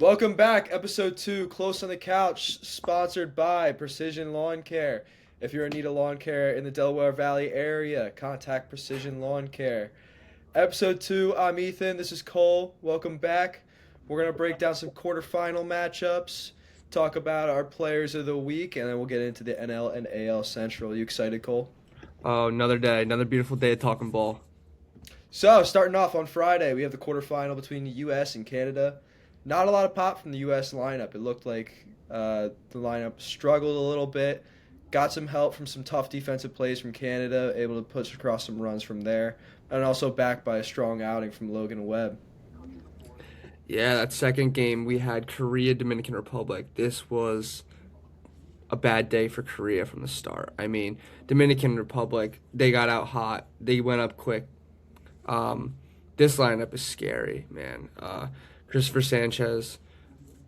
Welcome back, episode 2, Close on the Couch, sponsored by Precision Lawn Care. If you're in need of lawn care in the Delaware Valley area, contact Precision Lawn Care. Episode 2, I'm Ethan, this is Cole. Welcome back. We're going to break down some quarterfinal matchups, talk about our players of the week, and then we'll get into the NL and AL Central. You excited, Cole? Oh, another day, another beautiful day of talking ball. So, starting off on Friday, we have the quarterfinal between the U.S. and Canada. Not a lot of pop from the U.S. lineup. It looked like the lineup struggled a little bit. Got some help from some tough defensive plays from Canada, able to push across some runs from there, and also backed by a strong outing from Logan Webb. Yeah, that second game we had Korea, Dominican Republic. This was a bad day for Korea from the start. I mean, Dominican Republic, they got out hot. They went up quick. Um, this lineup is scary, man. Christopher Sanchez,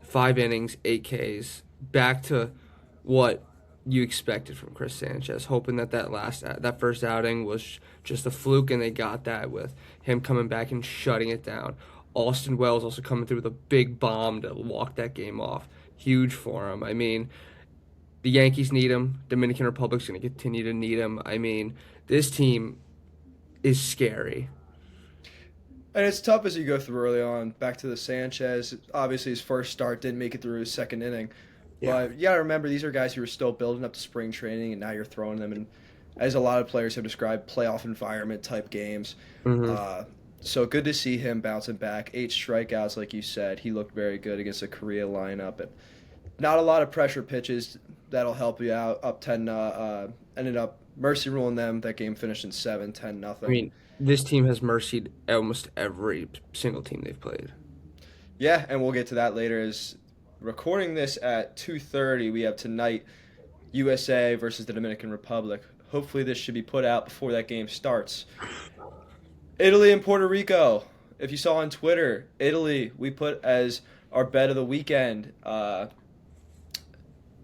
5 innings, 8 Ks, back to what you expected from Chris Sanchez. Hoping that that first outing was just a fluke, and they got that with him coming back and shutting it down. Austin Wells also coming through with a big bomb to walk that game off. Huge for him. I mean, the Yankees need him. Dominican Republic's going to continue to need him. I mean, this team is scary. And it's tough as you go through early on. Back to the Sanchez. Obviously, his first start didn't make it through his second inning. Yeah. But you got to remember, these are guys who are still building up to spring training, and now you're throwing them in, as a lot of players have described, playoff environment type games. hmm Uh, so good to see him bouncing back. 8 strikeouts, like you said. He looked very good against the Korea lineup. And not a lot of pressure pitches that'll help you out. Up 10, ended up mercy ruling them. That game finished in 7, 10 I nothing. mean, this team has mercied almost every single team they've played. Yeah, and we'll get to that later. As recording this at 2:30, we have tonight USA versus the Dominican Republic. Hopefully, this should be put out before that game starts. Italy and Puerto Rico. If you saw on Twitter, Italy we put as our bet of the weekend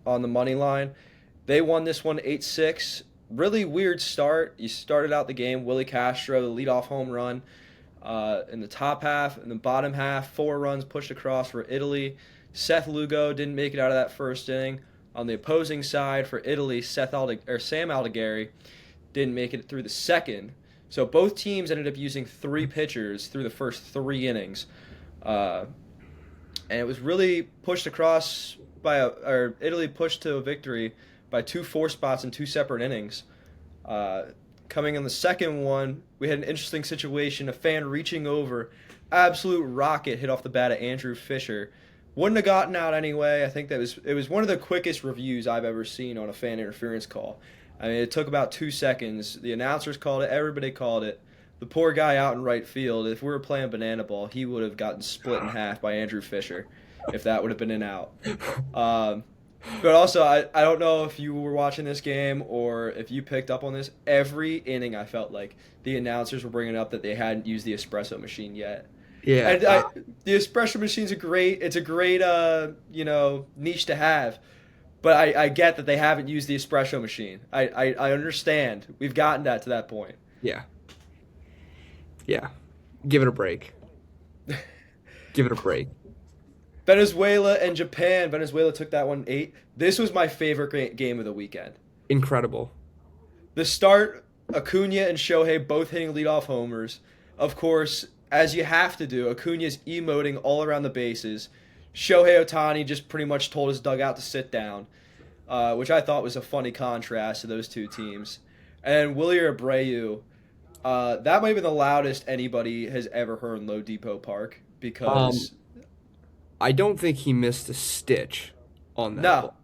on the money line. They won this one 8-6. Really weird start. You started out the game, Willie Castro, the leadoff home run in the top half. In the bottom half, 4 runs pushed across for Italy. Seth Lugo didn't make it out of that first inning. On the opposing side for Italy, Sam Aldegheri didn't make it through the second. So both teams ended up using 3 pitchers through the first 3 innings. Uh, and it was really pushed across or Italy pushed to a victory by 2 4 spots in 2 separate innings. Uh, Coming in the second one, we had an interesting situation. A fan reaching over, absolute rocket hit off the bat of Andrew Fisher. Wouldn't have gotten out anyway. I think it was one of the quickest reviews I've ever seen on a fan interference call. I mean, it took about 2 seconds. The announcers called it. Everybody called it. The poor guy out in right field. If we were playing banana ball, he would have gotten split in half by Andrew Fisher, if that would have been an out. Um, but also, I don't know if you were watching this game or if you picked up on this. Every inning, I felt like the announcers were bringing up that they hadn't used the espresso machine yet. Yeah, And the espresso machine's a great. It's a great, niche to have. But I get that they haven't used the espresso machine. I understand. We've gotten that to that point. yeah, yeah. Give it a break. Give it a break. Venezuela and Japan. Venezuela took that one 8. This was my favorite game of the weekend. Incredible. The start, Acuna and Shohei both hitting leadoff homers. Of course, as you have to do, Acuna's emoting all around the bases. Shohei Ohtani just pretty much told his dugout to sit down, which I thought was a funny contrast to those two teams. And Willie Abreu, that might have been the loudest anybody has ever heard in Low Depot Park Um, because, I don't think he missed a stitch on that no, ball.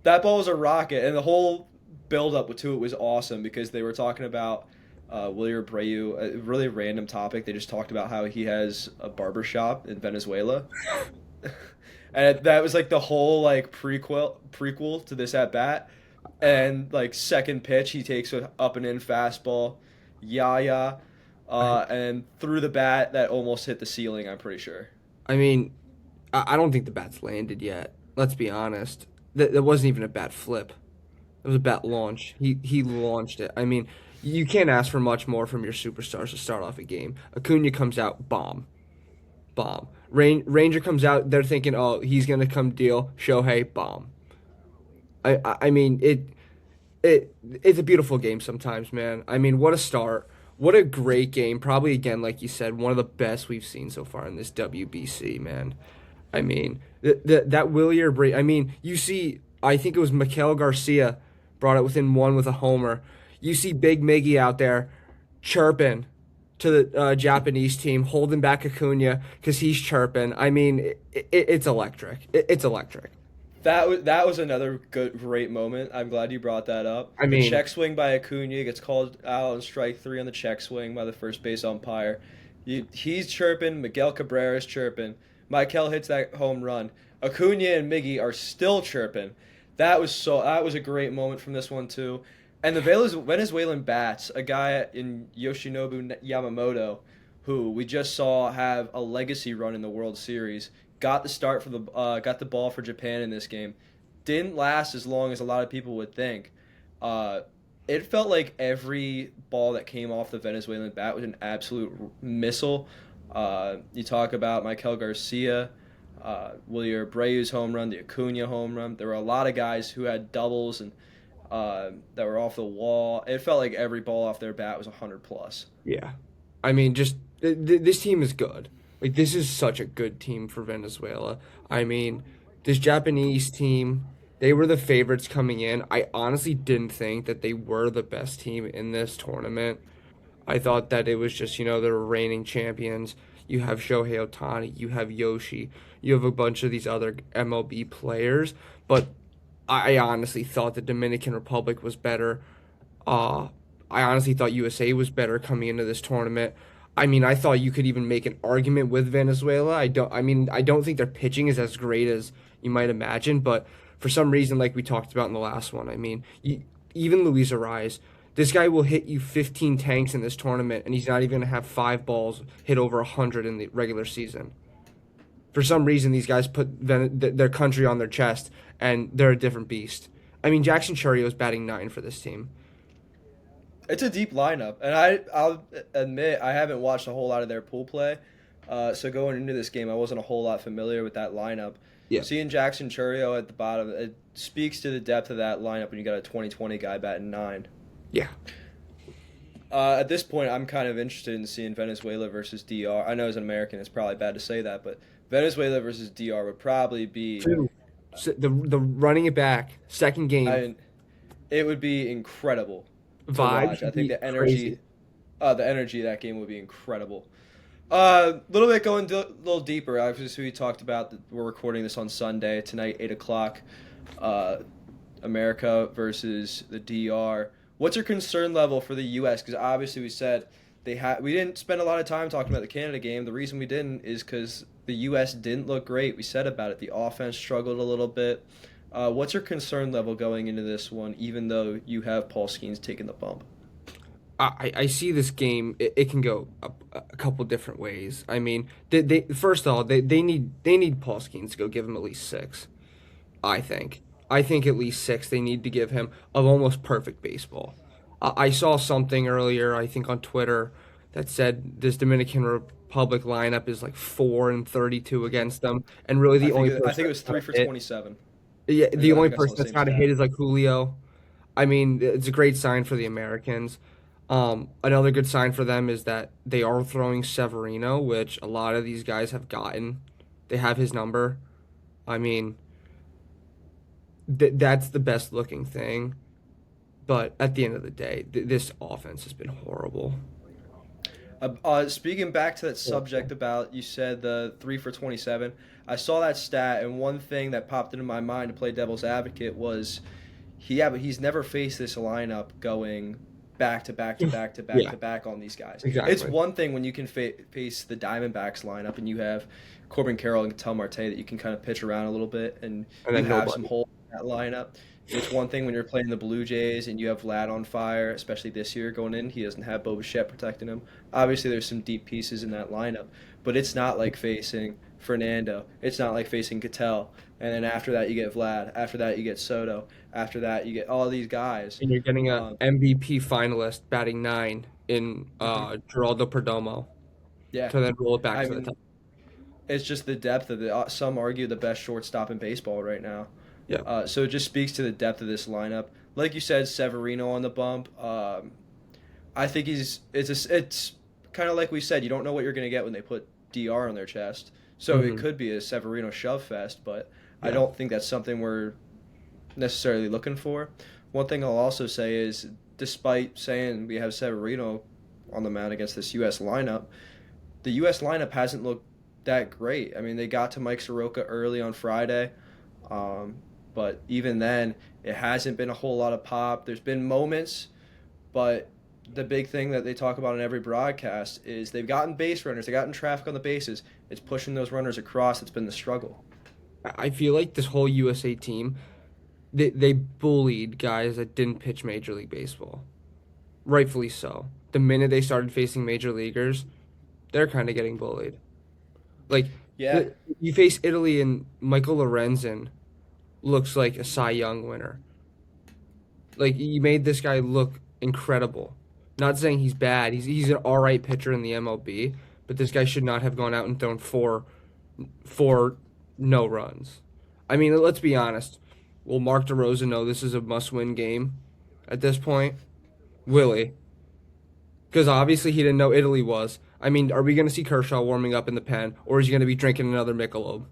that ball was a rocket, and the whole build up to it was awesome because they were talking about Willie Abreu, a really random topic. They just talked about how he has a barber shop in Venezuela, and that was like the whole like prequel to this at bat. And like second pitch, he takes an up and in fastball, yeah, I, and threw the bat that almost hit the ceiling. I'm pretty sure. I mean, I don't think the bat's landed yet. Let's be honest. That wasn't even a bat flip. It was a bat launch. He launched it. I mean, you can't ask for much more from your superstars to start off a game. Acuna comes out, bomb, bomb. Ranger comes out, they're thinking, oh, he's gonna come deal. Shohei, bomb. I mean it's a beautiful game sometimes, man. I mean, what a start. What a great game. Probably again, like you said, one of the best we've seen so far in this WBC, man. I mean, that Willier break. I mean, you see, I think it was Mikael Garcia brought it within one with a homer. You see Big Miggy out there chirping to the Japanese team, holding back Acuna because he's chirping. I mean, it's electric. It's electric. That was another great moment. I'm glad you brought that up. I The mean, check swing by Acuna gets called out on strike three on the check swing by the first base umpire. He's chirping. Miguel Cabrera's chirping. Michael hits that home run. Acuna and Miggy are still chirping. That was a great moment from this one too. And the Venezuelan bats, a guy in Yoshinobu Yamamoto, who we just saw have a legacy run in the World Series, got the ball for Japan in this game. Didn't last as long as a lot of people would think. Uh, it felt like every ball that came off the Venezuelan bat was an absolute missile. You talk about Michael Garcia, Willier Abreu's home run, the Acuna home run. There were a lot of guys who had doubles and that were off the wall. It felt like every ball off their bat was 100 plus. yeah. I mean, just this team is good. Like this is such a good team for Venezuela. I mean, this Japanese team, they were the favorites coming in. I honestly didn't think that they were the best team in this tournament. I thought that it was just, the reigning champions. You have Shohei Ohtani, you have Yoshi, you have a bunch of these other MLB players, but I honestly thought the Dominican Republic was better. Uh, I honestly thought USA was better coming into this tournament. I mean, I thought you could even make an argument with Venezuela. I don't think their pitching is as great as you might imagine, but for some reason, like we talked about in the last one, I mean, even Luis Ariz, this guy will hit you 15 tanks in this tournament, and he's not even going to have five balls hit over 100 in the regular season. For some reason, these guys put their country on their chest, and they're a different beast. I mean, Jackson Chourio is batting nine for this team. It's a deep lineup, and I'll admit I haven't watched a whole lot of their pool play. So going into this game, I wasn't a whole lot familiar with that lineup. Yeah, Seeing Jackson Chourio at the bottom, it speaks to the depth of that lineup when you got a 2020 guy batting nine. yeah. At this point, I'm kind of interested in seeing Venezuela versus DR. I know as an American, it's probably bad to say that, but Venezuela versus DR would probably be. Two. The running it back, second game, I mean, it would be incredible to vibes watch. I would think be the crazy. energy of that game would be incredible. A little bit going a little deeper. Obviously, we talked about that we're recording this on Sunday tonight, 8 o'clock. Uh, America versus the DR. What's your concern level for the U.S.? Because obviously we said we didn't spend a lot of time talking about the Canada game. The reason we didn't is because the U.S. didn't look great. We said about it. The offense struggled a little bit. What's your concern level going into this one, even though you have Paul Skeens taking the bump? I see this game. It can go a couple different ways. I mean, first of all, they need Paul Skeens to go give him at least six. I think. I think at least six they need to give him of almost perfect baseball. I saw something earlier, I think on Twitter, that said this Dominican Republic lineup is like 4-32 against them, and really the only I person think it was that's three got for to hit, 27. yeah, the I only think I saw person the that's same got to stat. hit is like Julio. I mean, it's a great sign for the Americans. Another good sign for them is that they are throwing Severino, which a lot of these guys have gotten. They have his number. I mean, that's the best looking thing. But at the end of the day, this offense has been horrible. Speaking back to that subject about you said the 3 for 27, I saw that stat, and one thing that popped into my mind to play devil's advocate was but he's never faced this lineup going back to back to back to back Yeah, to back on these guys. It's exactly. one thing when you can face the Diamondbacks lineup and you have Corbin Carroll and Ketel Marte that you can kind of pitch around a little bit and And you then have some nobody. holes in that lineup. It's one thing when you're playing the Blue Jays and you have Vlad on fire, especially this year going in. He doesn't have Bo Bichette protecting him. Obviously, there's some deep pieces in that lineup, but it's not like facing Fernando. It's not like facing Ketel. And then after that, you get Vlad. After that, you get Soto. After that, you get all these guys. And you're getting a Um, MVP finalist batting nine in mhm. Geraldo Perdomo Yeah, to then roll it back I to the mean, top. it's just the depth of the. Some argue the best shortstop in baseball right now. Yeah. So it just speaks to the depth of this lineup. Like you said, Severino on the bump. I think it's kind of like we said. You don't know what you're going to get when they put DR on their chest. So it could be a Severino shove fest, but I don't think that's something we're necessarily looking for. One thing I'll also say is, despite saying we have Severino on the mound against this U.S. lineup, the U.S. lineup hasn't looked that great. I mean, they got to Mike Soroka early on Friday, but even then, it hasn't been a whole lot of pop. There's been moments, but the big thing that they talk about in every broadcast is they've gotten base runners, they've gotten traffic on the bases. It's pushing those runners across that's been the struggle. I feel like this whole USA team, they bullied guys that didn't pitch Major League Baseball. Rightfully so. The minute they started facing major leaguers, they're kind of getting bullied. Like, Yeah, you face Italy and Michael Lorenzen looks like a Cy Young winner. Like, you made this guy look incredible. Not saying he's bad. He's an all right pitcher in the MLB, but this guy should not have gone out and thrown four no runs. I mean, let's be honest. Will Mark DeRosa know this is a must-win game at this point? Will he? Because obviously he didn't know Italy was. I mean, are we going to see Kershaw warming up in the pen, or is he going to be drinking another Michelob?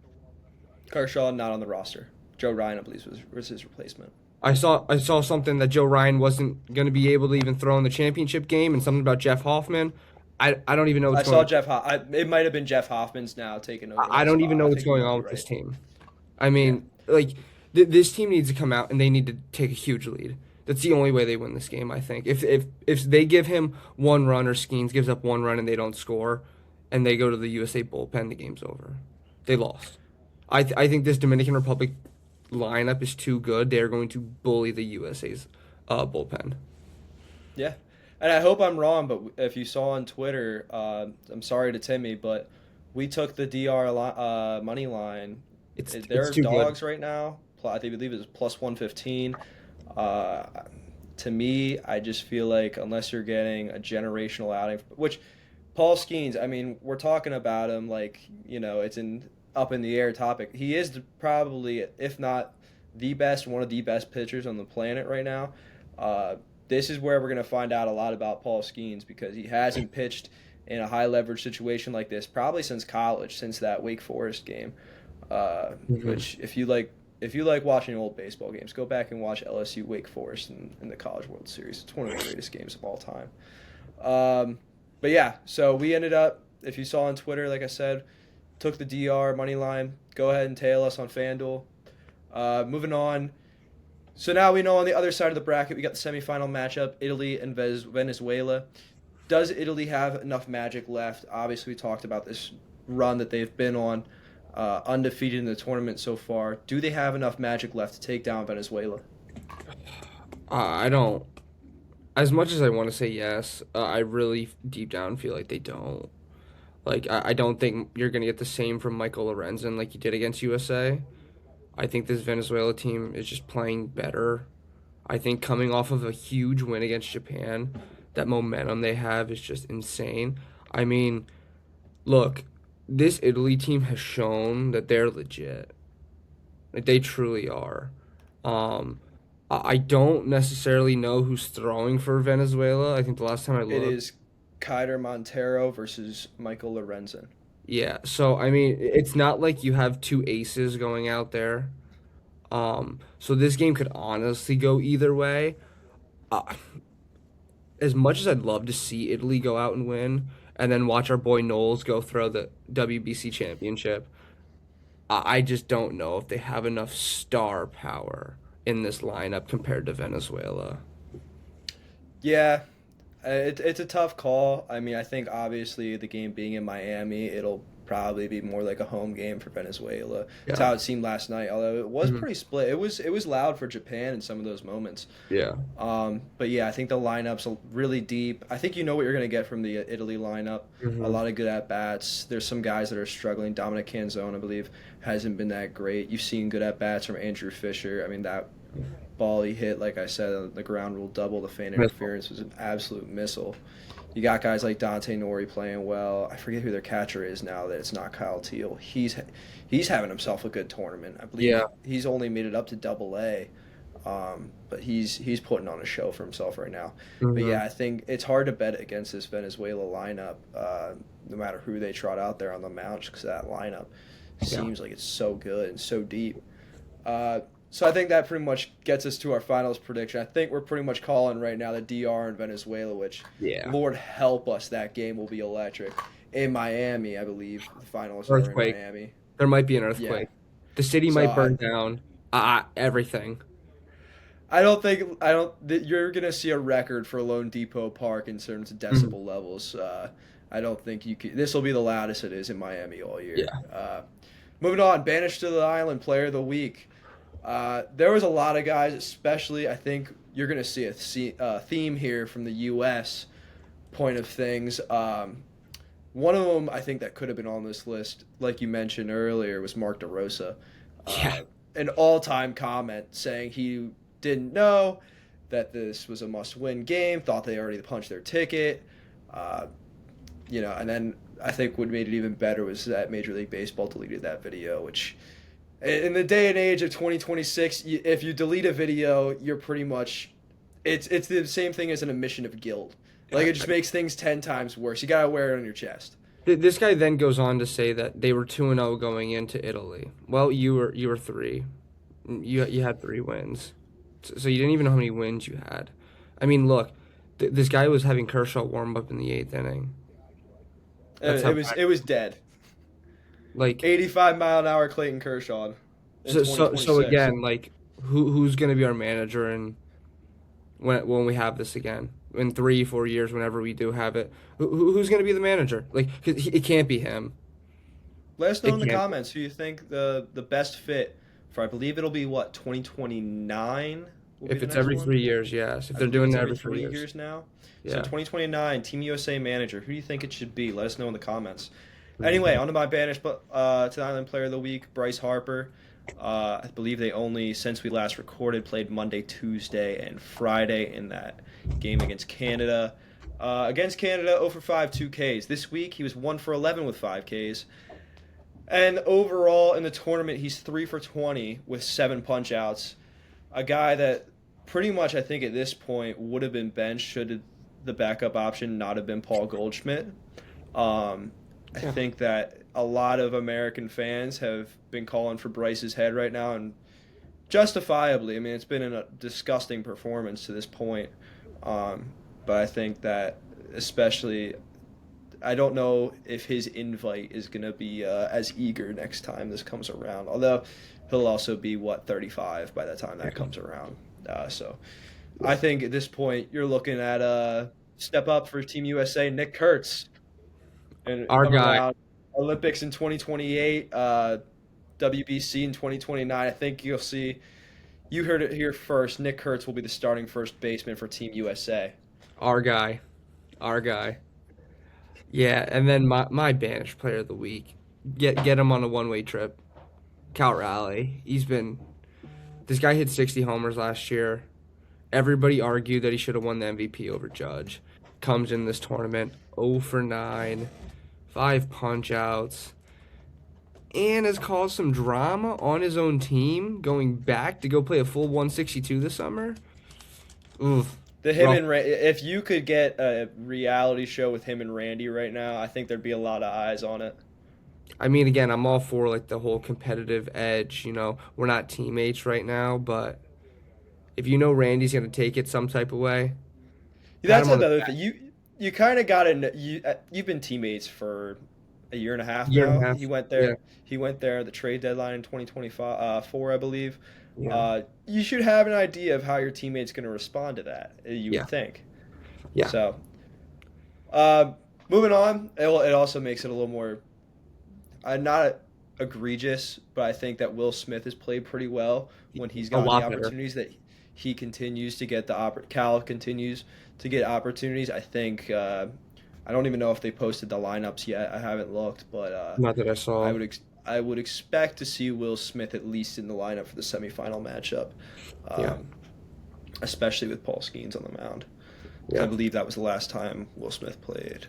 Kershaw not on the roster. Joe Ryan, I believe, was his replacement. I saw something that Joe Ryan wasn't going to be able to even throw in the championship game, and something about Jeff Hoffman. I don't even know I what's saw going on. Jeff. It might have been Jeff Hoffman's now taking over. I that don't spot. even know I what's think you going might on be with this right. team. I mean, like, this team needs to come out and they need to take a huge lead. That's the only way they win this game, I think. If they give him one run or Skeens gives up one run and they don't score, and they go to the USA bullpen, the game's over. They lost. I think this Dominican Republic lineup is too good. They're going to bully the USA's bullpen. Yeah, and I hope I'm wrong, but if you saw on Twitter, I'm sorry to Timmy, but we took the money line. They're It's too dogs good. right now. I believe it's plus 115. Uh, to me, I just feel like unless you're getting a generational outing, which Paul Skeens, I mean, we're talking about him like, it's an up in the air topic. He is probably, if not the best, one of the best pitchers on the planet right now. This is where we're going to find out a lot about Paul Skeens because he hasn't pitched in a high leverage situation like this probably since college, since that Wake Forest game. Which if you like watching old baseball games, go back and watch LSU Wake Forest in the College World Series. It's one of the greatest games of all time. But yeah, so we ended up, if you saw on Twitter, like I said, took the DR money line. Go ahead and tail us on FanDuel. Moving on. So now we know on the other side of the bracket, we got the semifinal matchup, Italy and Venezuela. Does Italy have enough magic left? Obviously, we talked about this run that they've been on, undefeated in the tournament so far. Do they have enough magic left to take down Venezuela? I don't. As much as I want to say yes, I really deep down feel like they don't. Like, I don't think you're going to get the same from Michael Lorenzen like you did against USA. I think this Venezuela team is just playing better. I think coming off of a huge win against Japan, that momentum they have is just insane. I mean, look, this Italy team has shown that they're legit. Like, they truly are. I don't necessarily know who's throwing for Venezuela. I think the last time I It looked. is Keider Montero versus Michael Lorenzen. Yeah, so I mean, it's not like you have two aces going out there. So this game could honestly go either way. Uh, as much as I'd love to see Italy go out and win, and then watch our boy Knowles go throw the WBC championship, I just don't know if they have enough star power in this lineup compared to Venezuela. Yeah, it's a tough call. I mean, I think obviously the game being in Miami, it'll probably be more like a home game for Venezuela. That's Yeah. how it seemed last night. Although it was Hmm. pretty split. It was loud for Japan in some of those moments. Yeah. But yeah, I think the lineup's really deep. I think you know what you're going to get from the Italy lineup. A Hmm. lot of good at bats. There's some guys that are struggling. Dominic Canzone, I believe, hasn't been that great. You've seen good at bats from Andrew Fisher. I mean, that ball he hit, like I said, on the ground rule double, the fan interference was an absolute missile. You got guys like Dante Nori playing well. I forget who their catcher is now that it's not Kyle Teal. He's having himself a good tournament. I believe Yeah. he's only made it up to Double A, but he's putting on a show for himself right now. But Hmm. yeah, I think it's hard to bet against this Venezuela lineup, no matter who they trot out there on the mound, because that lineup Yeah. seems like it's so good and so deep. So I think that pretty much gets us to our finals prediction. I think we're pretty much calling right now the DR and Venezuela, which Yeah. Lord help us, that game will be electric. In Miami, I believe the finals are in Earthquake. Miami. There might be an Yeah. earthquake. The city So might burn down. Everything. I don't think I don't that you're gonna see a record for Lone Depot Park in terms of Mhm. decibel levels. I don't think you could. This will be the loudest it is in Miami all year. Yeah. Moving on, banished to the island, player of the week. There was a lot of guys, especially I think you're going to see a theme here from the U.S. point of things. One of them I think that could have been on this list, like you mentioned earlier, was Mark DeRosa. Yeah. An all-time comment saying he didn't know that this was a must-win game, thought they already punched their ticket. Uh, and then I think what made it even better was that Major League Baseball deleted that video, which in the day and age of 2026, if you delete a video, you're pretty much it's the same thing as an admission of guilt. Like it just makes things 10 times worse. You gotta wear it on your chest. This guy then goes on to say that they were 2-0 going into Italy. Well, you were three. You had 3 wins. So you didn't even know how many wins you had. I mean, look, this guy was having Kershaw warm up in the 8th inning. That's how It was dead. like 85-mile-an-hour Clayton Kershaw in so 2026. again, like who's going to be our manager and when we have this again in 3-4 years, whenever we do have it, who's going to be the manager? Like, 'cause it can't be him. Let us know It in the can't. comments who you think the best fit for. I believe it'll be what 2029 will be If the it's next every one. 3 years, yes. If I they're believe doing it's it every every three three years, years now. So yeah. 2029 Team USA manager. Who do you think it should be? Let us know in the comments. Mhm. Anyway, on to my banished to the Island Player of the Week, Bryce Harper. I believe they only, since we last recorded, played Monday, Tuesday, and Friday in that game against Canada. Against Canada, 0 for 5, 2 Ks. This week, he was 1 for 11 with 5 Ks. And overall, in the tournament, he's 3 for 20 with 7 punch outs. A guy that pretty much, I think, at this point would have been benched should the backup option not have been Paul Goldschmidt. I Yeah. think that a lot of American fans have been calling for Bryce's head right now, and justifiably. I mean, it's been a disgusting performance to this point. But I think that, especially, I don't know if his invite is going to be as eager next time this comes around. Although he'll also be, 35 by the time that comes around. So I think at this point, you're looking at step up for Team USA, Nick Kurtz. And Our coming guy. around Olympics in 2028, WBC in 2029. I think you'll see. You heard it here first. Nick Kurtz will be the starting first baseman for Team USA. Our guy. Our guy. Yeah, and then my banished player of the week. Get him on a one-way trip. Cal Raleigh. This guy hit 60 homers last year. Everybody argued that he should have won the MVP over Judge. Comes in this tournament 0 for 9, 5 punch outs, and has caused some drama on his own team going back to go play a full 162 this summer. Oof. Rough. If you could get a reality show with him and Randy right now, I think there'd be a lot of eyes on it. I mean, again, I'm all for like the whole competitive edge. We're not teammates right now, but if Randy's gonna take it some type of way, pat That's him on the another back. thing. You kind of got to you've been teammates for a year and a half Year and now. a half. He went Yeah, there. He went there at the trade deadline in 2025 4, I believe. yeah, You should have an idea of how your teammate's going to respond to that. You yeah, would think. yeah. So, uh, moving on, it also makes it a little more not egregious, but I think that Will Smith has played pretty well when he's A gotten the lot better. opportunities that he continues to get Cal continues to get opportunities. I think I don't even know if they posted the lineups yet. I haven't looked, but Not that I I saw. would I would expect to see Will Smith at least in the lineup for the semifinal matchup, Yeah, um, especially with Paul Skeens on the mound. I Yeah. believe that was the last time Will Smith played.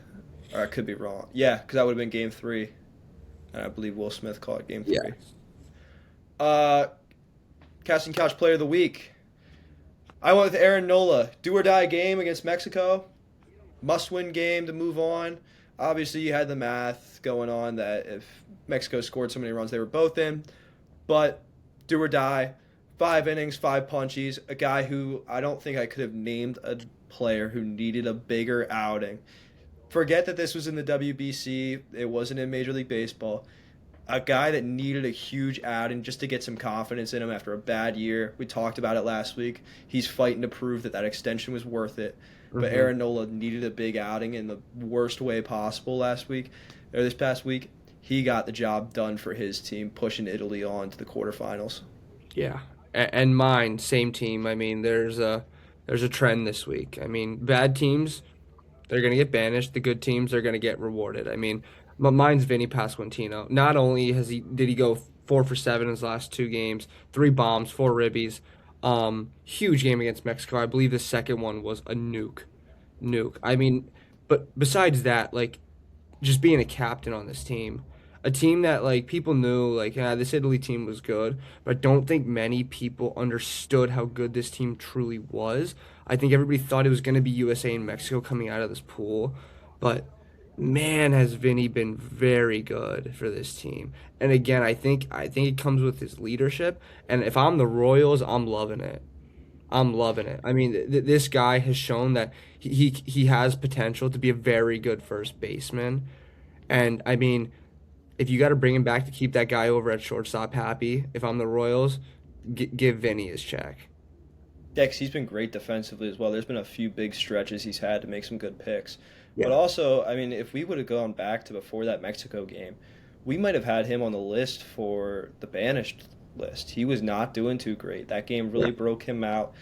Or I could be wrong. Yeah, because that would have been game three. And I believe Will Smith caught game Yeah. three. Uh, Casting Couch Player of the Week. I went with Aaron Nola. Do or die game against Mexico. Must win game to move on. Obviously, you had the math going on that if Mexico scored so many runs, they were both in. But do or die. 5 innings, 5 punchies. A guy who I don't think I could have named a player who needed a bigger outing. Forget that this was in the WBC. It wasn't in Major League Baseball. A guy that needed a huge outing just to get some confidence in him after a bad year. We talked about it last week. He's fighting to prove that that extension was worth it. But Hmm. Aaron Nola needed a big outing in the worst way possible last week, or this past week. He got the job done for his team, pushing Italy on to the quarterfinals. Yeah. And mine, same team. I mean, there's a trend this week. I mean, bad teams, they're gonna get banished. The good teams are gonna get rewarded. I mean, mine's Vinny Pasquantino. Not only did he go 4 for 7 in his last 2 games, 3 bombs, 4 ribbies. Huge game against Mexico. I believe the second one was a nuke. I mean, but besides that, like, just being a captain on this team, a team that like people knew like, yeah, this Italy team was good, but I don't think many people understood how good this team truly was. I think everybody thought it was going to be USA and Mexico coming out of this pool, but man, has Vinny been very good for this team. And again, I think it comes with his leadership. And if I'm the Royals, I'm loving it. I'm loving it. I mean, this guy has shown that he has potential to be a very good first baseman. And I mean, if you got to bring him back to keep that guy over at shortstop happy, if I'm the Royals, give Vinny his check. Yeah, 'cause he's been great defensively as well. There's been a few big stretches he's had to make some good picks. But Yeah. also, I mean, if we would have gone back to before that Mexico game, we might have had him on the list for the banished list. He was not doing too great. That game Yeah. really broke him out.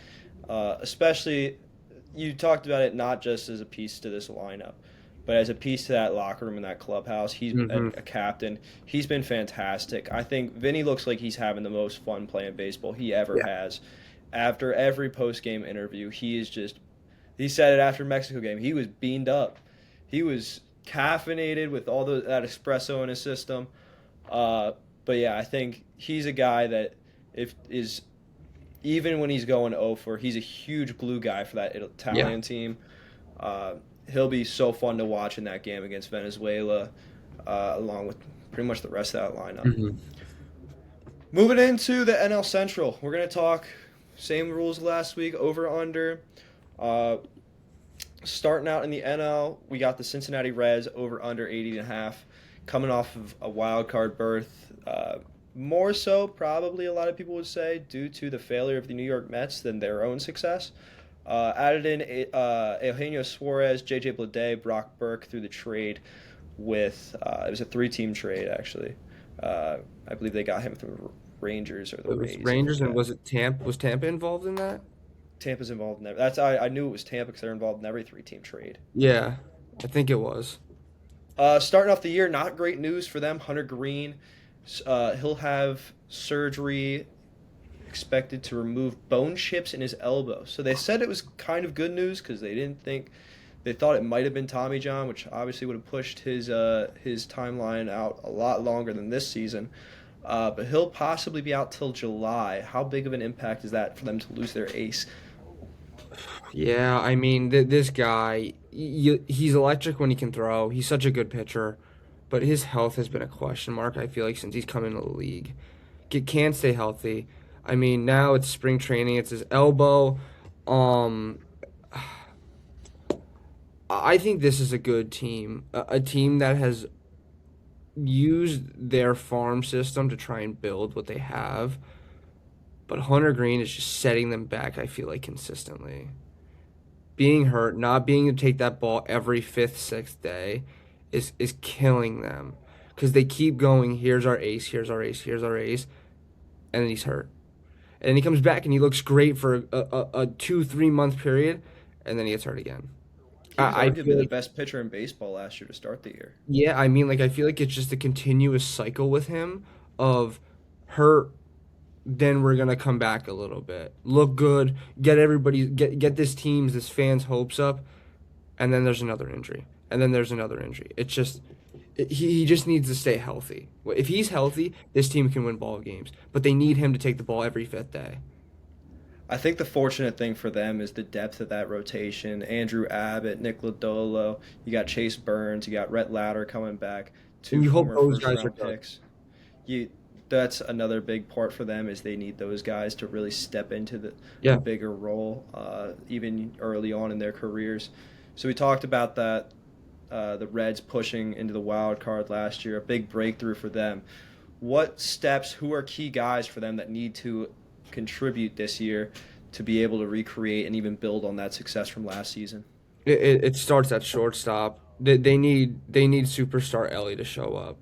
Especially, you talked about it not just as a piece to this lineup, but as a piece to that locker room and that clubhouse. He's Hmm. a captain. He's been fantastic. I think Vinny looks like he's having the most fun playing baseball he ever Yeah. has. After every post game interview, he is just. He said it after Mexico game. He was beamed up. He was caffeinated with all that espresso in his system. Uh, but yeah, I think he's a guy that if is even when he's going 0 for, he's a huge glue guy for that Yeah. Italian team. Uh, he'll be so fun to watch in that game against Venezuela, along with pretty much the rest of that lineup. Hmm. Moving into the NL Central, we're gonna talk same rules last week, over under. Uh, Starting out in the NL, we got the Cincinnati Reds over under 80.5, coming off of a wild card berth. More so, probably a lot of people would say, due to the failure of the New York Mets than their own success. Added in Eugenio Suarez, J.J. Bleday, Brock Burke through the trade with it was a 3-team trade actually. I believe they got him through Rangers or the It was Rays. I Rangers, and forget. was it Tampa? Was Tampa involved in that? Tampa's involved in that. I knew it was Tampa because they're involved in every 3-team trade. Yeah, I think it was. Starting off the year, not great news for them. Hunter Green, he'll have surgery expected to remove bone chips in his elbow. So they said it was kind of good news because they thought it might have been Tommy John, which obviously would have pushed his timeline out a lot longer than this season. But he'll possibly be out till July. How big of an impact is that for them to lose their ace? Yeah, I mean, this guy, he's electric when he can throw. He's such a good pitcher, but his health has been a question mark, I feel like, since he's come into the league. Can't stay healthy. I mean, now it's spring training, it's his elbow. Um, I think this is a good team, a team that has used their farm system to try and build what they have. But Hunter Green is just setting them back, I feel like, consistently. Being hurt, not being able to take that ball every fifth, sixth day is killing them. Because they keep going, here's our ace, here's our ace, here's our ace, and then he's hurt. And then he comes back and he looks great for a 2, 3 month period, and then he gets hurt again. He was I arguably feel the like, best pitcher in baseball last year to start the year. yeah, I mean, like, I feel like it's just a continuous cycle with him of hurt, then we're gonna come back a little bit, look good, get this team's this fans' hopes up, and then there's another injury, and then there's another injury. It's just he just needs to stay healthy. If he's healthy, this team can win ball games, but they need him to take the ball every fifth day. I think the fortunate thing for them is the depth of that rotation. Andrew Abbott, Nick Lodolo, you got Chase Burns, you got Rhett Lauder coming back, And two you hope former those first guys are round good. picks. You That's another big part for them is they need those guys to really step into the Yeah. bigger role, even early on in their careers. So we talked about that, the Reds pushing into the wild card last year, a big breakthrough for them. What steps, who are key guys for them that need to contribute this year to be able to recreate and even build on that success from last season? It starts at shortstop. They need superstar Ellie to show up.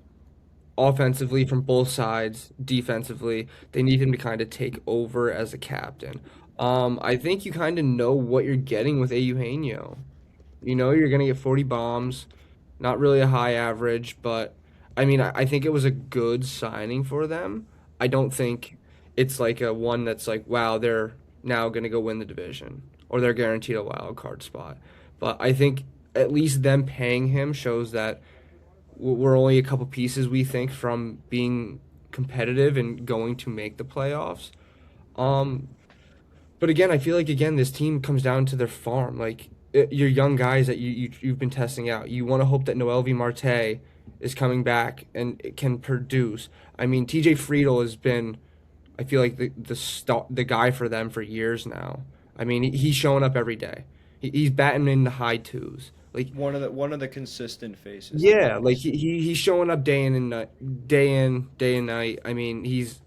Offensively from both sides, defensively, they need him to kind of take over as a captain. I think you kind of know what you're getting with Eugenio. You know you're gonna get 40 bombs, not really a high average, but I mean I think it was a good signing for them. I don't think it's like a one that's like wow they're now gonna go win the division or they're guaranteed a wild card spot. But I think at least them paying him shows that we're only a couple pieces we think from being competitive and going to make the playoffs. Um, but again, I feel like again this team comes down to their farm. Like your young guys that you've been testing out. You want to hope that Noel V. Marte is coming back and it can produce. I mean, TJ Friedel has been, I feel like the guy for them for years now. I mean, he's showing up every day. He's batting in the high twos. Like One of the consistent faces to yeah, like watch. he's showing up day and night. I mean, he's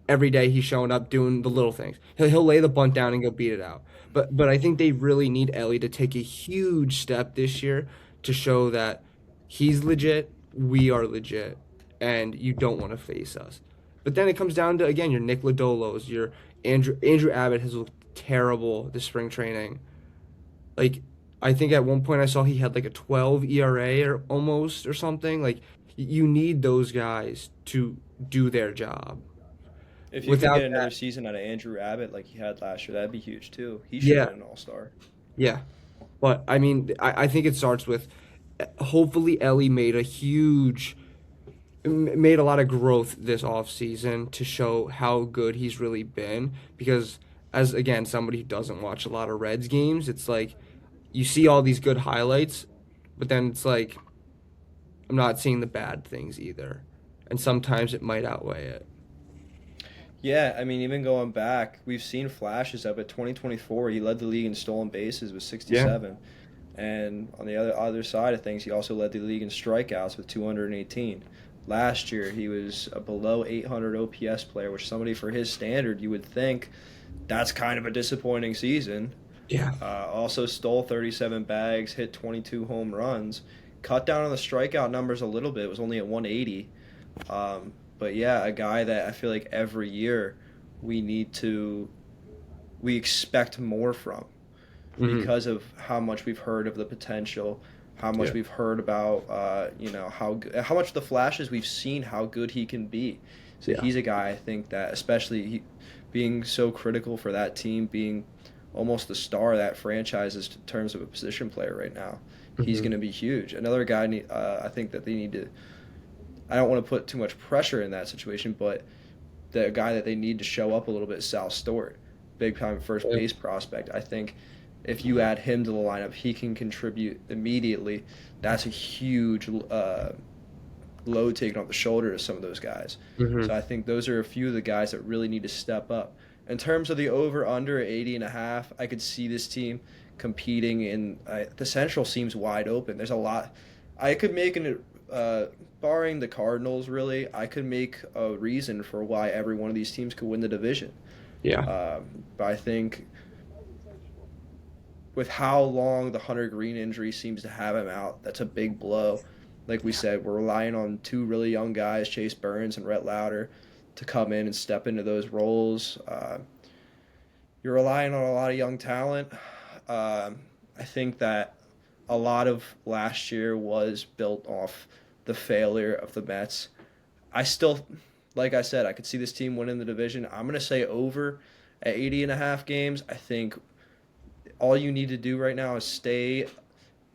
every day he's showing up doing the little things. He'll lay the bunt down and go beat it out. But I think they really need Ellie to take a huge step this year to show that he's legit, we are legit, and you don't want to face us. But then it comes down to again your Nick Lodolos, your Andrew Abbott has looked terrible this spring training. Like I think at one point I saw he had like a 12 ERA or almost or something. Like you need those guys to do their job. If you could Without get another that, season out of Andrew Abbott like he had last year, that'd be huge too. He should have yeah, been an all-star. yeah. But I mean, I think it starts with hopefully Ellie made a lot of growth this offseason to show how good he's really been because as again somebody who doesn't watch a lot of Reds games, it's like you see all these good highlights, but then it's like I'm not seeing the bad things either. And sometimes it might outweigh it. Yeah, I mean, even going back, we've seen flashes of it. 2024, he led the league in stolen bases with Yeah. 67. And on the other side of things, he also led the league in strikeouts with 218. Last year, he was a below 800 OPS player, which somebody for his standard, you would think that's kind of a disappointing season. Yeah. Also stole 37 bags, hit 22 home runs, cut down on the strikeout numbers a little bit. It was only at 180. But yeah, a guy that I feel like every year we need to we expect more from Hmm. because of how much we've heard of the potential, how much Yeah. we've heard about how much the flashes we've seen how good he can be. So Yeah. he's a guy I think that especially being so critical for that team, being almost the star of that franchise in terms of a position player right now. He's Hmm. going to be huge. Another guy I think that they need to. I don't want to put too much pressure in that situation, but the guy that they need to show up a little bit is Sal Stewart, big time first Yeah. base prospect. I think if you add him to the lineup, he can contribute immediately. That's a huge load taken off the shoulder to some of those guys. So Hmm. I think those are a few of the guys that really need to step up. In terms of the over under 80 and a half, I could see this team competing in the Central seems wide open. There's a lot. I could make an barring the Cardinals really, I could make a reason for why every one of these teams could win the division. Yeah. But I think with how long the Hunter Green injury seems to have him out, that's a big blow. Like we said, we're relying on two really young guys, Chase Burns and Rhett Lauder, to come in and step into those roles. You're relying on a lot of young talent. I think that a lot of last year was built off the failure of the Mets. I still like I said, I could see this team winning the division. I'm gonna say over at 80.5 games. I think all you need to do right now is stay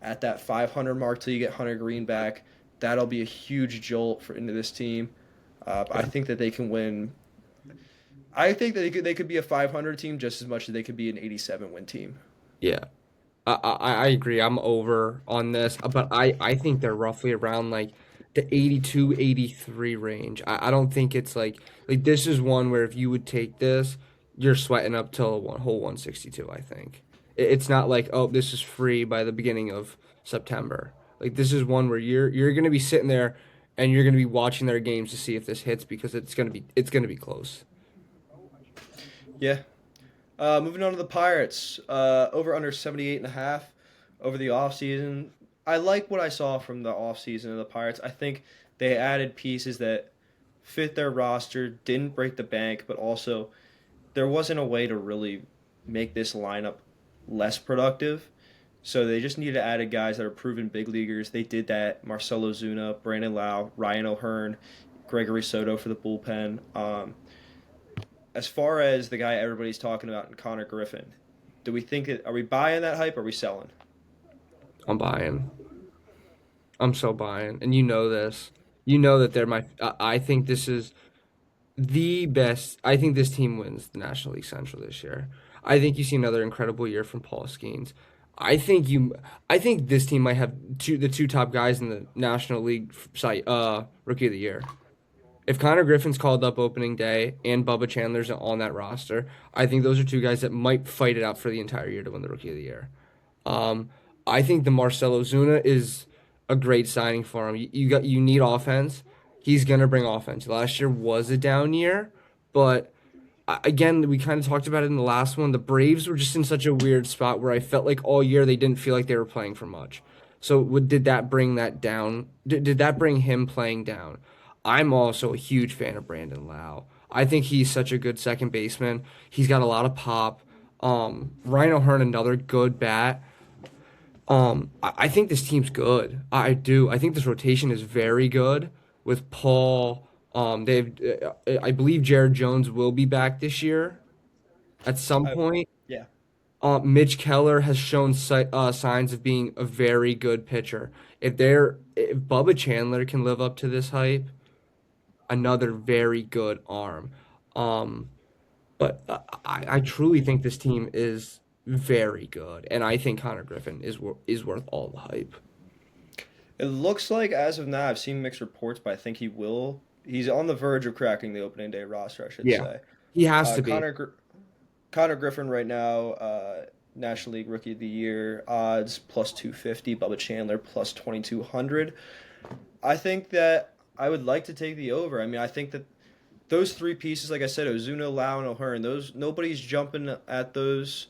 at that 500 mark till you get Hunter Green back. That'll be a huge jolt for into this team. I Yeah. think that they can win. I think that they could be a 500 team just as much as they could be an 87 win team. Yeah. I agree. I'm over on this, but I think they're roughly around like the 82, 83 range. I don't think it's like this is one where if you would take this, you're sweating up till one whole 162, I think. It's not like, oh, this is free by the beginning of September. Like this is one where you're gonna be sitting there and you're gonna be watching their games to see if this hits because it's gonna be close. Yeah. Moving on to the Pirates. Over under 78.5 over the offseason. I like what I saw from the offseason of the Pirates. I think they added pieces that fit their roster, didn't break the bank, but also there wasn't a way to really make this lineup less productive. So they just needed to add guys that are proven big leaguers. They did that. Marcelo Zuna, Brandon Lau, Ryan O'Hearn, Gregory Soto for the bullpen. As far as the guy everybody's talking about in Connor Griffin, do we think are we buying that hype or are we selling? I'm buying. I'm so buying, and you know this. You know that they're my. I think this is the best. I think this team wins the National League Central this year. I think you see another incredible year from Paul Skeens. I think you. I think this team might have the two top guys in the National League site. Rookie of the Year. If Connor Griffin's called up opening day and Bubba Chandler's on that roster, I think those are two guys that might fight it out for the entire year to win the Rookie of the Year. Um, I think the Marcelo Zuna is a great signing for him. You need offense. He's gonna bring offense. Last year was a down year, but again, we kind of talked about it in the last one. The Braves were just in such a weird spot where I felt like all year they didn't feel like they were playing for much. So did that bring that down? Did that bring him playing down? I'm also a huge fan of Brandon Lau. I think he's such a good second baseman. He's got a lot of pop. Ryan O'Hearn, another good bat. I think this team's good. I do. I think this rotation is very good with Paul. I believe Jared Jones will be back this year at some I, point. yeah. Mitch Keller has shown signs of being a very good pitcher. If Bubba Chandler can live up to this hype, another very good arm. Um, but I truly think this team is very good, and I think Connor Griffin is worth all the hype. It looks like as of now, I've seen mixed reports, but I think he will. He's on the verge of cracking the opening day roster, I should Yeah, say. he has Uh, to be. Connor Gr- Connor Griffin right now, National League Rookie of the Year odds plus 250. Bubba Chandler plus 2200. I think that I would like to take the over. I mean, I think that those three pieces, like I said, Ozuna, Lau, and O'Hearn, those nobody's jumping at those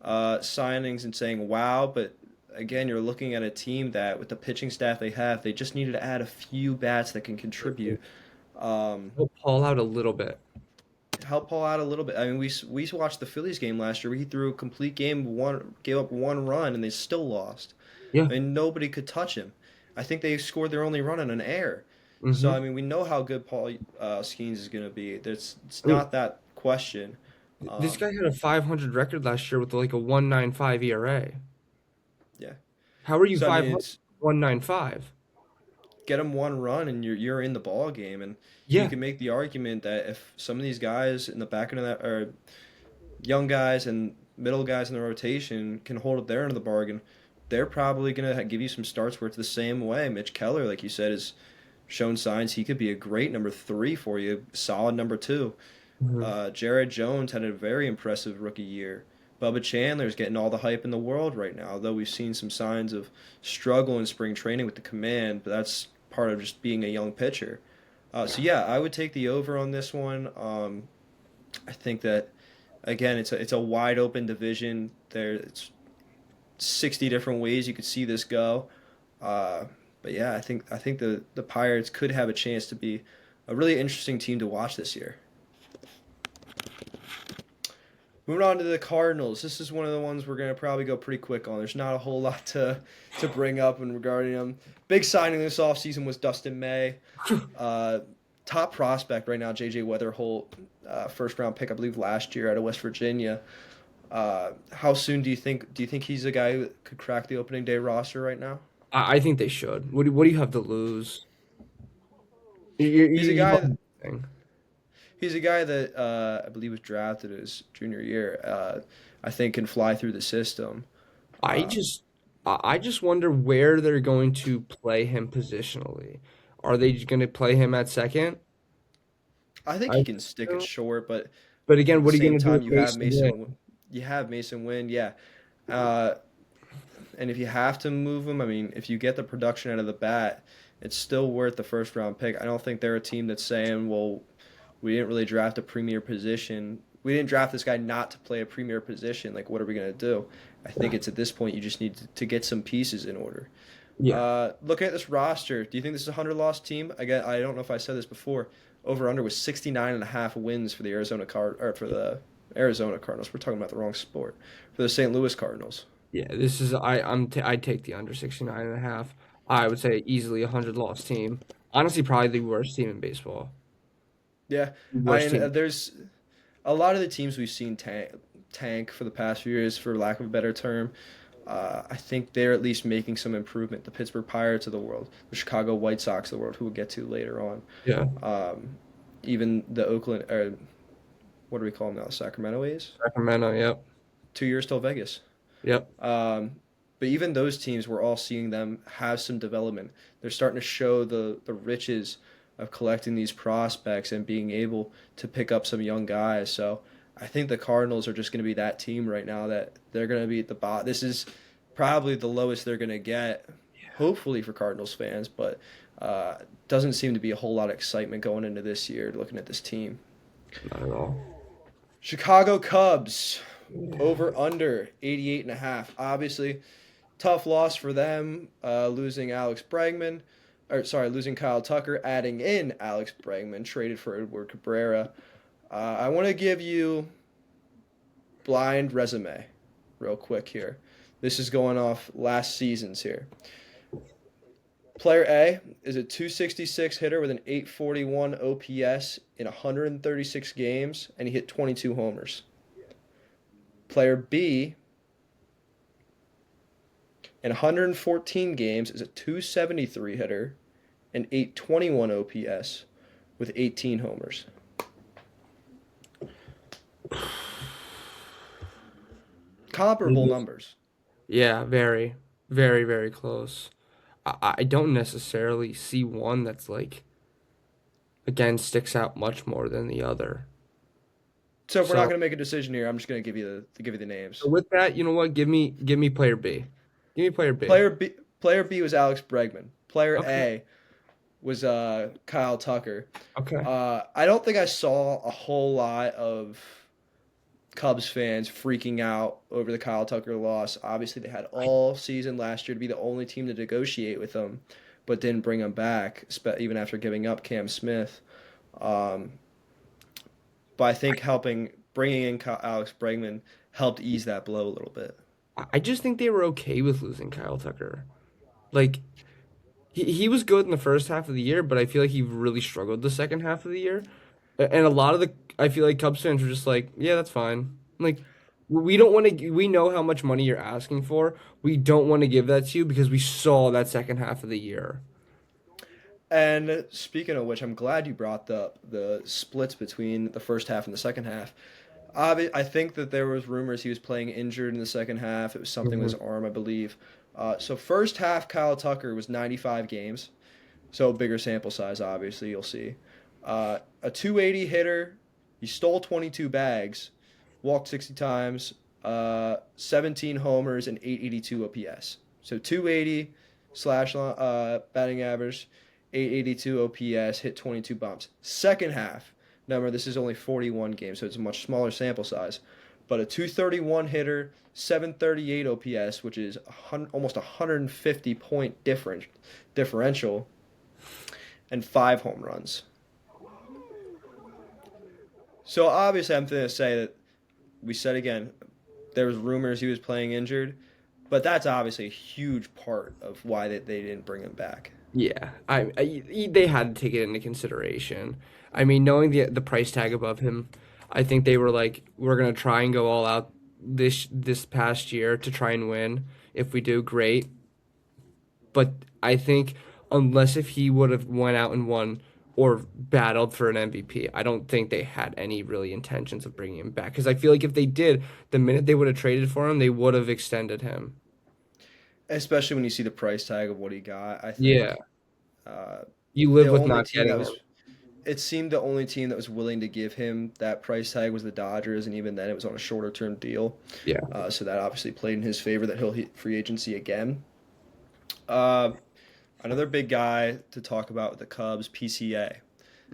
signings and saying wow. But again, you're looking at a team that, with the pitching staff they have, they just needed to add a few bats that can contribute. Um, Help Paul out a little bit. Help Paul out a little bit. I mean, we watched the Phillies game last year where he threw a complete game, gave up one run, and they still lost. Yeah. I mean, nobody could touch him. I think they scored their only run on an error. So hmm I mean, we know how good Paul Skeens is going to be. It's I mean, not that question. this Um, guy had a 500 record last year with like a 1.95 ERA. yeah. How are you So I mean, 500 it's 1.95? get him one run and you're in the ball game, and you Yeah. can make the argument that if some of these guys in the back end of that, or young guys and middle guys in the rotation, can hold up their end of the bargain, they're probably going to give you some starts where it's the same way. Mitch Keller, like you said, has shown signs he could be a great number three for you, solid number two. Mhm. Jared Jones had a very impressive rookie year. Bubba Chandler's getting all the hype in the world right now, although we've seen some signs of struggle in spring training with the command, but that's part of just being a young pitcher. So yeah, I would take the over on this one. I think that again, it's a wide open division. It's 60 different ways you could see this go. Uh, but yeah, I think the Pirates could have a chance to be a really interesting team to watch this year. Moving on to the Cardinals. This is one of the ones we're going to probably go pretty quick on. There's not a whole lot to bring up in regarding them. Big signing this offseason was Dustin May. Uh, top prospect right now, J.J. Weatherholt, first round pick, I believe, last year out of West Virginia. How soon do you think he's a guy who could crack the opening day roster right now? I think they should. What do you have to lose? He's a You guy. won everything. He's a guy that I believe was drafted his junior year. I think can fly through the system. I Uh, just I just wonder where they're going to play him positionally. Are they going to play him at second? I think I he think can stick it so. short, but But at again, the what are you same going to do time, with Mason Wynn? You have Mason Wynn, yeah. Uh, and if you have to move him, I mean, if you get the production out of the bat, it's still worth the first round pick. I don't think they're a team that's saying, well, we didn't really draft a premier position. We didn't draft this guy not to play a premier position. Like, what are we going to do? I think it's at this point you just need to get some pieces in order. Yeah. Look at this roster. Do you think this is a 100 loss team? Again, I don't know if I said this before. Over under was 69.5 wins for the Arizona Cardinals. We're talking about the wrong sport. For the St. Louis Cardinals. Yeah, this is I take the under 69 and a half. I would say easily a 100 loss team. Honestly, probably the worst team in baseball. Yeah, I Worst mean, team. there's a lot of the teams we've seen tank for the past few years, for lack of a better term. I think they're at least making some improvement. The Pittsburgh Pirates of the world, the Chicago White Sox of the world, who we'll get to later on. Yeah. Even the Oakland, or what do we call them now? Sacramento A's. Sacramento, yep. 2 years till Vegas. Yep. Um, but even those teams, we're all seeing them have some development. They're starting to show the riches of collecting these prospects and being able to pick up some young guys. So I think the Cardinals are just going to be that team right now that they're going to be at the bottom. This is probably the lowest they're going to get, hopefully for Cardinals fans, but doesn't seem to be a whole lot of excitement going into this year looking at this team. Not at all. Chicago Cubs over under 88.5. Obviously, tough loss for them, losing Kyle Tucker, adding in Alex Bregman, traded for Edward Cabrera. I want to give you blind resume real quick here. This is going off last season's here. Player A is a 266 hitter with an 841 OPS in 136 games, and he hit 22 homers. Player B in 114 games is a 273 hitter and 821 OPS with 18 homers. Comparable numbers. Yeah, very, very, very close. I don't necessarily see one that's like again sticks out much more than the other. So if we're not So, going to make a decision here, I'm just going to give you the so names. with that, you know what? Give me player B. Give me player B. Player B Player B was Alex Bregman. Player Okay. A was Kyle Tucker. Okay. I don't think I saw a whole lot of Cubs fans freaking out over the Kyle Tucker loss. Obviously, they had all season last year to be the only team to negotiate with him, but didn't bring him back, even after giving up Cam Smith. Um, but I think bringing in Alex Bregman helped ease that blow a little bit. I just think they were okay with losing Kyle Tucker. Like he was good in the first half of the year, but I feel like he really struggled the second half of the year. And a lot of the I feel like Cubs fans were just like, yeah, that's fine. Like we don't want to. We know how much money you're asking for. We don't want to give that to you because we saw that second half of the year. And speaking of which, I'm glad you brought up the splits between the first half and the second half. I think that there was rumors he was playing injured in the second half. It was something with Mhm. his arm, I believe. So first half, Kyle Tucker was 95 games, so bigger sample size. Obviously, you'll see a 280 hitter. He stole 22 bags, walked 60 times, 17 homers, and 882 OPS. So 280 slash batting average, 882 OPS, hit 22 bombs. Second half, number this is only 41 games, so it's a much smaller sample size. But a 231 hitter, 738 OPS, which is almost 150 point differential, and 5 home runs. So obviously, I'm going to say that we said again, there was rumors he was playing injured, but that's obviously a huge part of why they didn't bring him back. Yeah, they had to take it into consideration. I mean, knowing the price tag above him, I think they were like, we're gonna try and go all out this past year to try and win. If we do, great. But I think unless if he would have went out and won or battled for an MVP, I don't think they had any really intentions of bringing him back. Because I feel like if they did, the minute they would have traded for him, they would have extended him. Especially when you see the price tag of what he got. I Yeah, think uh, you the live with only not team getting that him. was it seemed the only team that was willing to give him that price tag was the Dodgers, and even then it was on a shorter term deal. Yeah. So that obviously played in his favor that he'll hit free agency again. Uh, Another big guy to talk about with the Cubs, PCA.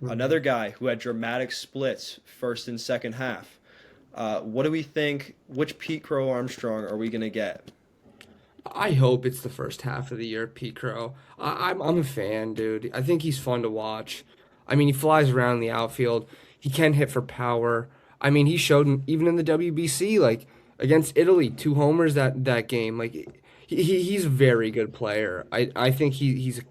Mhm. Another guy who had dramatic splits first and second half. What do we think? Which Pete Crow Armstrong are we going to get? I hope it's the first half of the year, Pete Crow. I'm a fan, dude. I think he's fun to watch. I mean, he flies around the outfield. He can hit for power. I mean, he showed even in the WBC, like against Italy, 2 homers that game. Like he's a very good player. I think he's a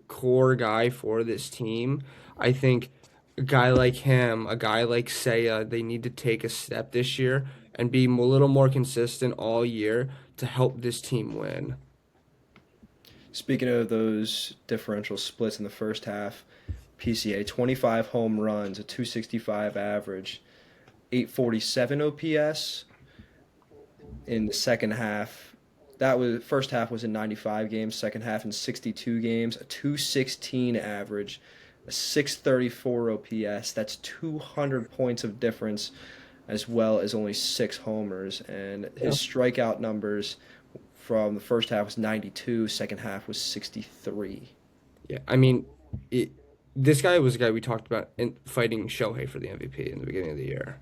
core guy for this team. I think a guy like him, a guy like Seiya, they need to take a step this year and be a little more consistent all year to help this team win. Speaking of those differential splits in the first half, PCA 25 home runs, a 265 average, 847 OPS in the second half. That was first half was in 95 games, second half in 62 games, a 216 average, a 634 OPS. That's 200 points of difference as well as only 6 homers and his Yeah. strikeout numbers from the first half was 92, second half was 63. Yeah, I mean, it, this guy was a guy we talked about in fighting Shohei for the MVP in the beginning of the year,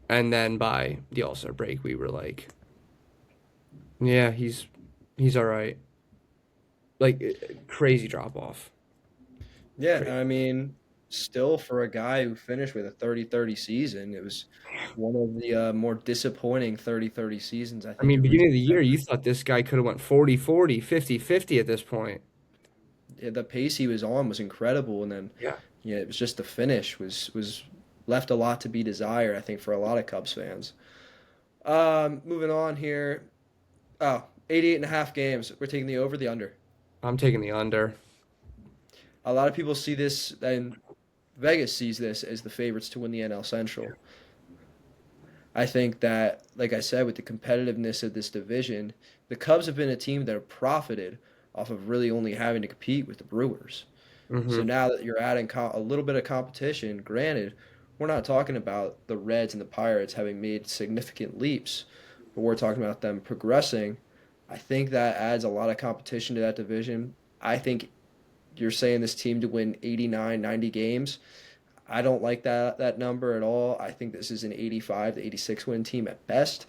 and then by the All Star break, we were like, yeah, he's all right. Like crazy drop off. Yeah, Crazy. I mean, still for a guy who finished with a 30-30 season, it was one of the more disappointing 30-30 seasons I I think mean, in beginning recent of the year, you memory. thought this guy could have went 40-40, 50-50 at this point. Yeah, the pace he was on was incredible, and then Yeah. yeah, it was just the finish was left a lot to be desired, I think, for a lot of Cubs fans. Moving on here. Oh, 88 and a half games. We're taking the over, the under. I'm taking the under. A lot of people see this, and Vegas sees this as the favorites to win the NL Yeah. Central. I think that, like I said, with the competitiveness of this division, the Cubs have been a team that have profited off of really only having to compete with the Brewers. So Hmm. now that you're adding a little bit of competition, granted, we're not talking about the Reds and the Pirates having made significant leaps, but we're talking about them progressing. I think that adds a lot of competition to that division. I think you're saying this team to win 89, 90 games. I don't like that number at all. I think this is an 85 to 86 win team at best.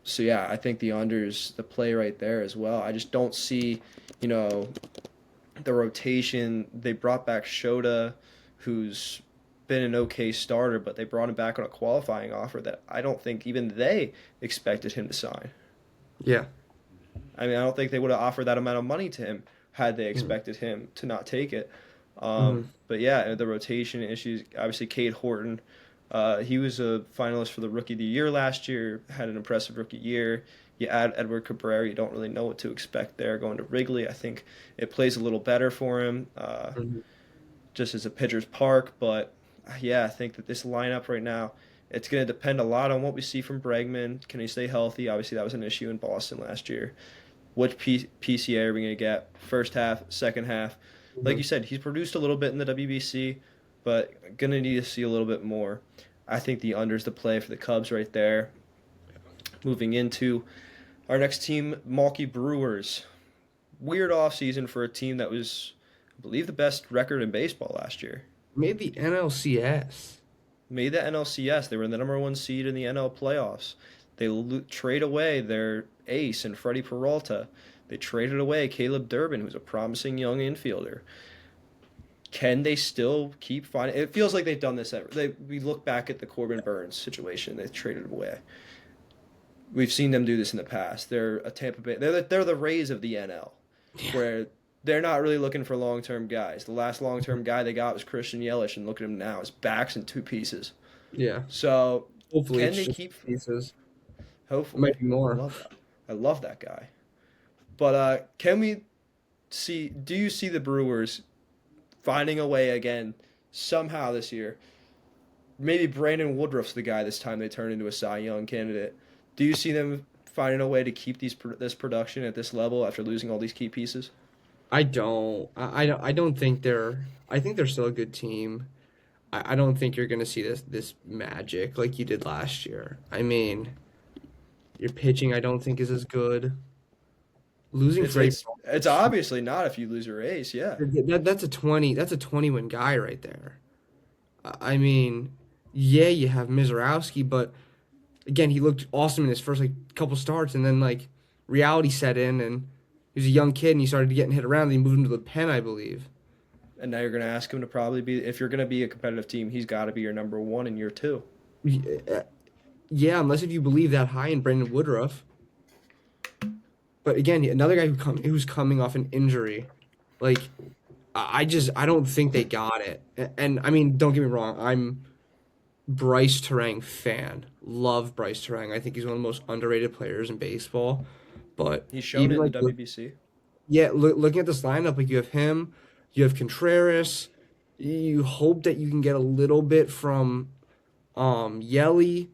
So yeah, I think the unders the play right there as well. I just don't see, you know, the rotation. They brought back Shota, who's been an okay starter, but they brought him back on a qualifying offer that I don't think even they expected him to sign. Yeah. I mean, I don't think they would have offered that amount of money to him had they Hmm. expected him to not take it. Hmm. But yeah, the rotation issues. Obviously, Cade Horton, he was a finalist for the Rookie of the Year last year. Had an impressive rookie year. You add Edward Cabrera, you don't really know what to expect there. Going to Wrigley, I think it plays a little better for him, Hmm. just as a pitcher's park. But yeah, I think that this lineup right now, it's going to depend a lot on what we see from Bregman. Can he stay healthy? Obviously, that was an issue in Boston last year. Which PCA are we going to get? First half, second half. Like you Hmm. said, he's produced a little bit in the WBC, but going to need to see a little bit more. I think the under's the play for the Cubs right there. Moving into our next team, Milwaukee Brewers. Weird offseason for a team that was, I believe, the best record in baseball last year. Made the NLCS. Made the NLCS. They were the number one seed in the NL playoffs. They trade away their ace and Freddie Peralta. They traded away Caleb Durbin, who's a promising young infielder. Can they still keep finding? It feels like they've done this. We look back at the Corbin Burns situation. They traded away. We've seen them do this in the past. They're a Tampa Bay. They're the Rays of the NL, Yeah. where they're not really looking for long-term guys. The last long-term guy they got was Christian Yelich, and look at him now. His back's in two pieces. Yeah. So Hopefully can it's they just keep? pieces. It Hopefully, might be I more. love that. I love that guy. But can we see? Do you see the Brewers finding a way again somehow this year? Maybe Brandon Woodruff's the guy this time they turn into a Cy Young candidate. Do you see them finding a way to keep this production at this level after losing all these key pieces? I don't. I don't think they're. I think they're still a good team. I don't think you're gonna see this magic like you did last year. I mean, your pitching I don't think is as good. Losing It's Freddie it's it's obviously not if you lose your ace. Yeah, that's a 20 win guy right there. I mean, yeah, you have Mizorowski, but again, he looked awesome in his first like couple starts, and then like reality set in, and he was a young kid, and he started getting hit around. And he moved him to the pen, I believe. and now you're going to ask him to probably be if you're going to be a competitive team, he's got to be your number one in year two. Yeah, unless if you believe that high in Brandon Woodruff. But again, another guy who's coming off an injury, like I don't think they got it. And I mean, don't get me wrong, I'm Bryce Terang fan. Love Bryce Terang. I think he's one of the most underrated players in baseball. But He's shown it even in the like WBC. yeah, looking at this lineup, like you have him, you have Contreras. You hope that you can get a little bit from Yelly.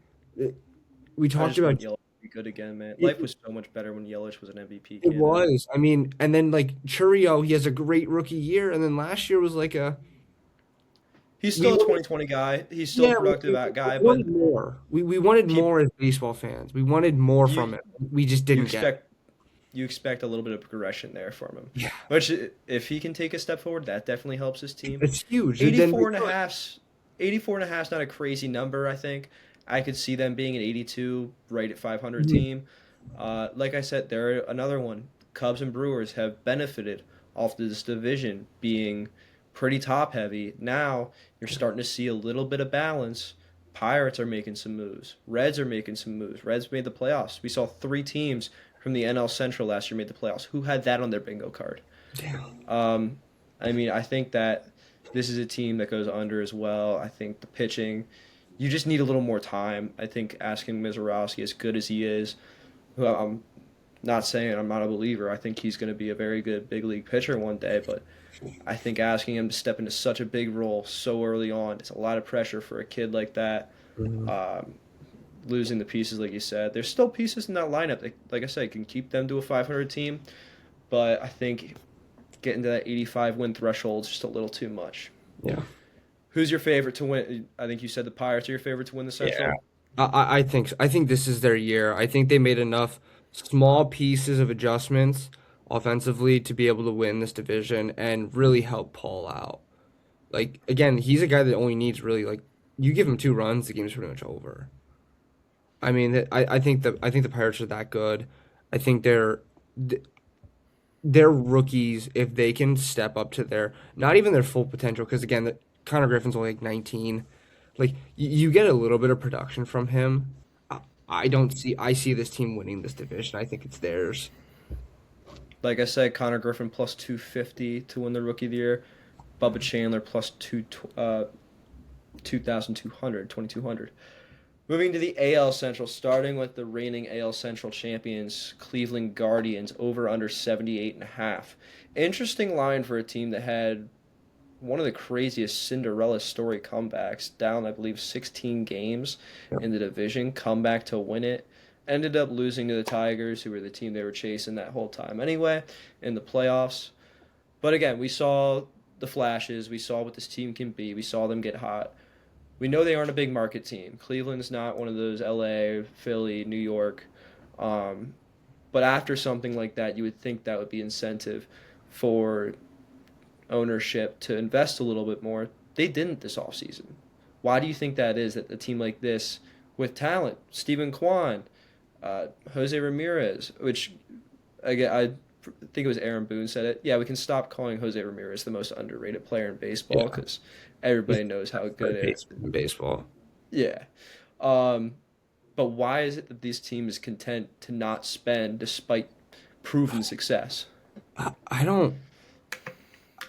We I talked just about want Yelich to be good again, man. it, Life was so much better when Yelich was an MVP it candidate. was. I mean, and then like Churio, he has a great rookie year, and then last year was like a He's we still a wanted 2020 guy. He's still a yeah productive we guy, but wanted more. We wanted people more as baseball fans. We wanted more from you it. We just you didn't get it. expect you expect a little bit of progression there from him. Yeah, Which if he can take a step forward, that definitely helps his team. it's huge. Then 84 and a half, 84 and a half is not a crazy number, I think. I could see them being an 82 right at 500 team. Like I said, they're another one. Cubs and Brewers have benefited off this division being pretty top heavy. Now you're starting to see a little bit of balance. Pirates are making some moves. Reds are making some moves. Reds made the playoffs. We saw three teams from the NL Central last year made the playoffs. Who had that on their bingo card? Yeah. Um, I mean, I think that this is a team that goes under as well. I think the pitching, you just need a little more time. I think asking Mizorowski, as good as he is, who I'm not saying I'm not a believer. I think he's going to be a very good big league pitcher one day, but I think asking him to step into such a big role so early on, it's a lot of pressure for a kid like that. Mhm. Um, Losing the pieces, like you said, there's still pieces in that lineup that, like I said, can keep them to a 500 team, but I think getting to that 85 win threshold is just a little too much. Yeah. Who's your favorite to win? I think you said the Pirates are your favorite to win the Yeah. Central. I think so. I think this is their year. I think they made enough small pieces of adjustments offensively to be able to win this division and really help Paul out. Like again, he's a guy that only needs really like you give him 2 runs, the game's pretty much over. I mean, I think the Pirates are that good. I think they're rookies if they can step up to their not even their full potential because again, Connor Griffin's only like 19. Like you get a little bit of production from him. I don't see I see this team winning this division. I think it's theirs. Like I said, Connor Griffin plus 250 to win the Rookie of the Year. Bubba Chandler plus 2,200, 2,200. Moving to the AL Central, starting with the reigning AL Central champions, Cleveland Guardians, over under 78.5. Interesting line for a team that had one of the craziest Cinderella story comebacks, down, I believe, 16 games Yep. in the division, come back to win it. Ended up losing to the Tigers, who were the team they were chasing that whole time anyway, in the playoffs. But again, we saw the flashes. We saw what this team can be. We saw them get hot. We know they aren't a big market team. Cleveland's not one of those LA, Philly, New York. Um, but after something like that, you would think that would be incentive for ownership to invest a little bit more. They didn't this offseason. Why do you think that is that a team like this, with talent, Stephen Kwan, Jose Ramirez, which again, I think it was Aaron Boone said it. Yeah, we can stop calling Jose Ramirez the most underrated player in baseball Yeah. because everybody knows how good it is. In baseball. Yeah. Um, but why is it that these teams content to not spend despite proven success? I don't.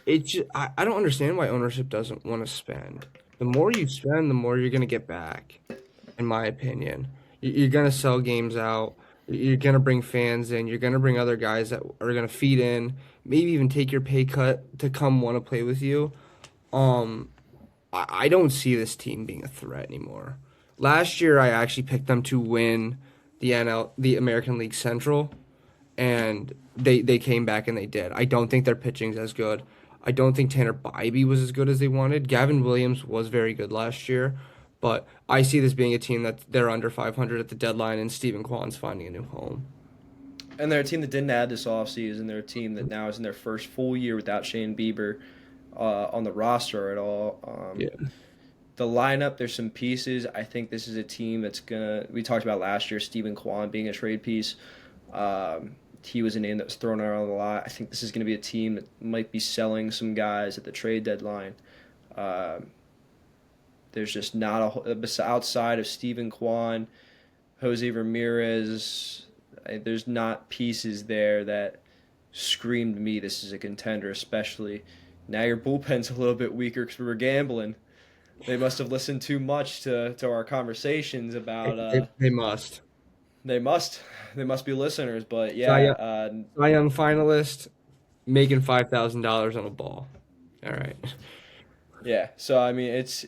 I don't understand why ownership doesn't want to spend. The more you spend, the more you're gonna get back, in my opinion. You're gonna sell games out. You're gonna bring fans in. You're gonna bring other guys that are gonna feed in. Maybe even take your pay cut to come want to play with you. Um, I don't see this team being a threat anymore. Last year, I actually picked them to win the American League Central, and they came back and they did. I don't think their pitching's as good. I don't think Tanner Bybee was as good as they wanted. Gavin Williams was very good last year, but I see this being a team that they're under 500 at the deadline, and Stephen Kwan's finding a new home. And they're a team that didn't add this offseason. They're a team that now is in their first full year without Shane Bieber on the roster at all. Yeah. The lineup, there's some pieces. I think this is a team that's we talked about last year, Stephen Kwan being a trade piece. He was a name that was thrown around a lot. I think this is going to be a team that might be selling some guys at the trade deadline. There's just not outside of Stephen Kwan, Jose Ramirez. There's not pieces there that screamed to me this is a contender, especially now your bullpen's a little bit weaker because we were gambling. They must have listened too much to our conversations about. They must. They must. They must be listeners. But Cy yeah, Young, Cy Young finalist, making $5,000 on a ball. All right. yeah. So I mean, it's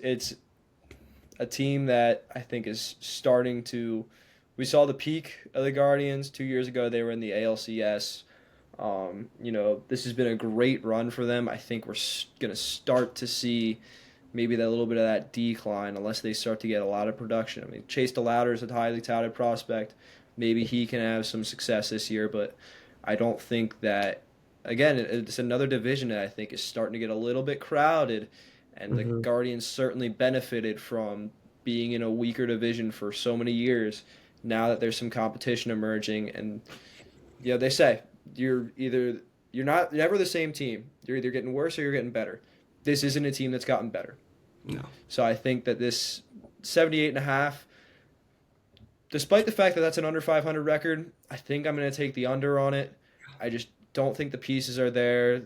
a team that I think is starting to. We saw the peak of the Guardians 2 years ago. They were in the ALCS. This has been a great run for them. I think we're going to start to see maybe that little bit of that decline unless they start to get a lot of production. I mean, Chase DeLauder is a highly touted prospect. Maybe he can have some success this year, but I don't think that, again, it's another division that I think is starting to get a little bit crowded, and the Guardians certainly benefited from being in a weaker division for so many years. Now that there's some competition emerging, and they say you're never the same team. You're either getting worse or you're getting better. This isn't a team that's gotten better. No. So I think that this 78.5, despite the fact that that's an under 500 record, I think I'm going to take the under on it. I just don't think the pieces are there.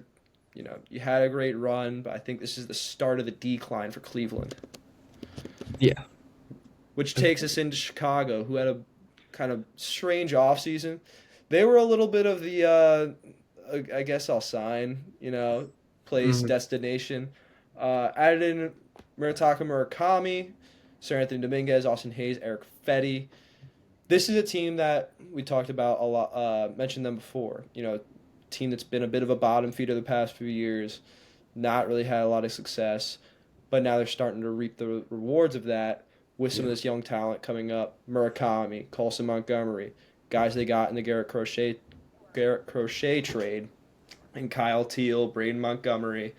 You had a great run, but I think this is the start of the decline for Cleveland. Yeah. Which takes us into Chicago, who had a kind of strange offseason. They were a little bit of the, I guess I'll sign, place, destination. Added in Murataka Murakami, Sir Anthony Dominguez, Austin Hayes, Eric Fetty. This is a team that we talked about a lot, mentioned them before. Team that's been a bit of a bottom feeder the past few years, not really had a lot of success, but now they're starting to reap the rewards of that with some of this young talent coming up. Murakami, Colson Montgomery, guys they got in the Garrett Crochet trade, and Kyle Teal, Braden Montgomery,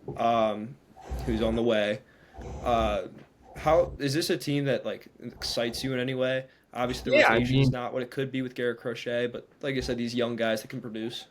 who's on the way. How is this a team that excites you in any way? Obviously, the rotation is not what it could be with Garrett Crochet, but like I said, these young guys that can produce.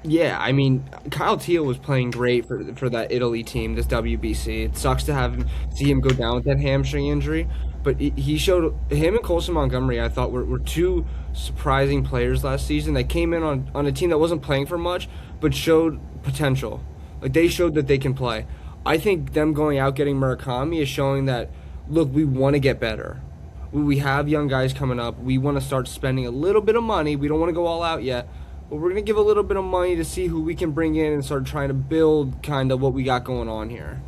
Yeah, I mean, Kyle Teal was playing great for that Italy team, this WBC. It sucks to see him go down with that hamstring injury, but he showed him and Colson Montgomery. I thought were two surprising players last season. They came in on a team that wasn't playing for much, but showed potential. They showed that they can play. I think them going out getting Murakami is showing that, look, we want to get better. We have young guys coming up. We want to start spending a little bit of money. We don't want to go all out yet, but we're going to give a little bit of money to see who we can bring in and start trying to build kind of what we got going on here.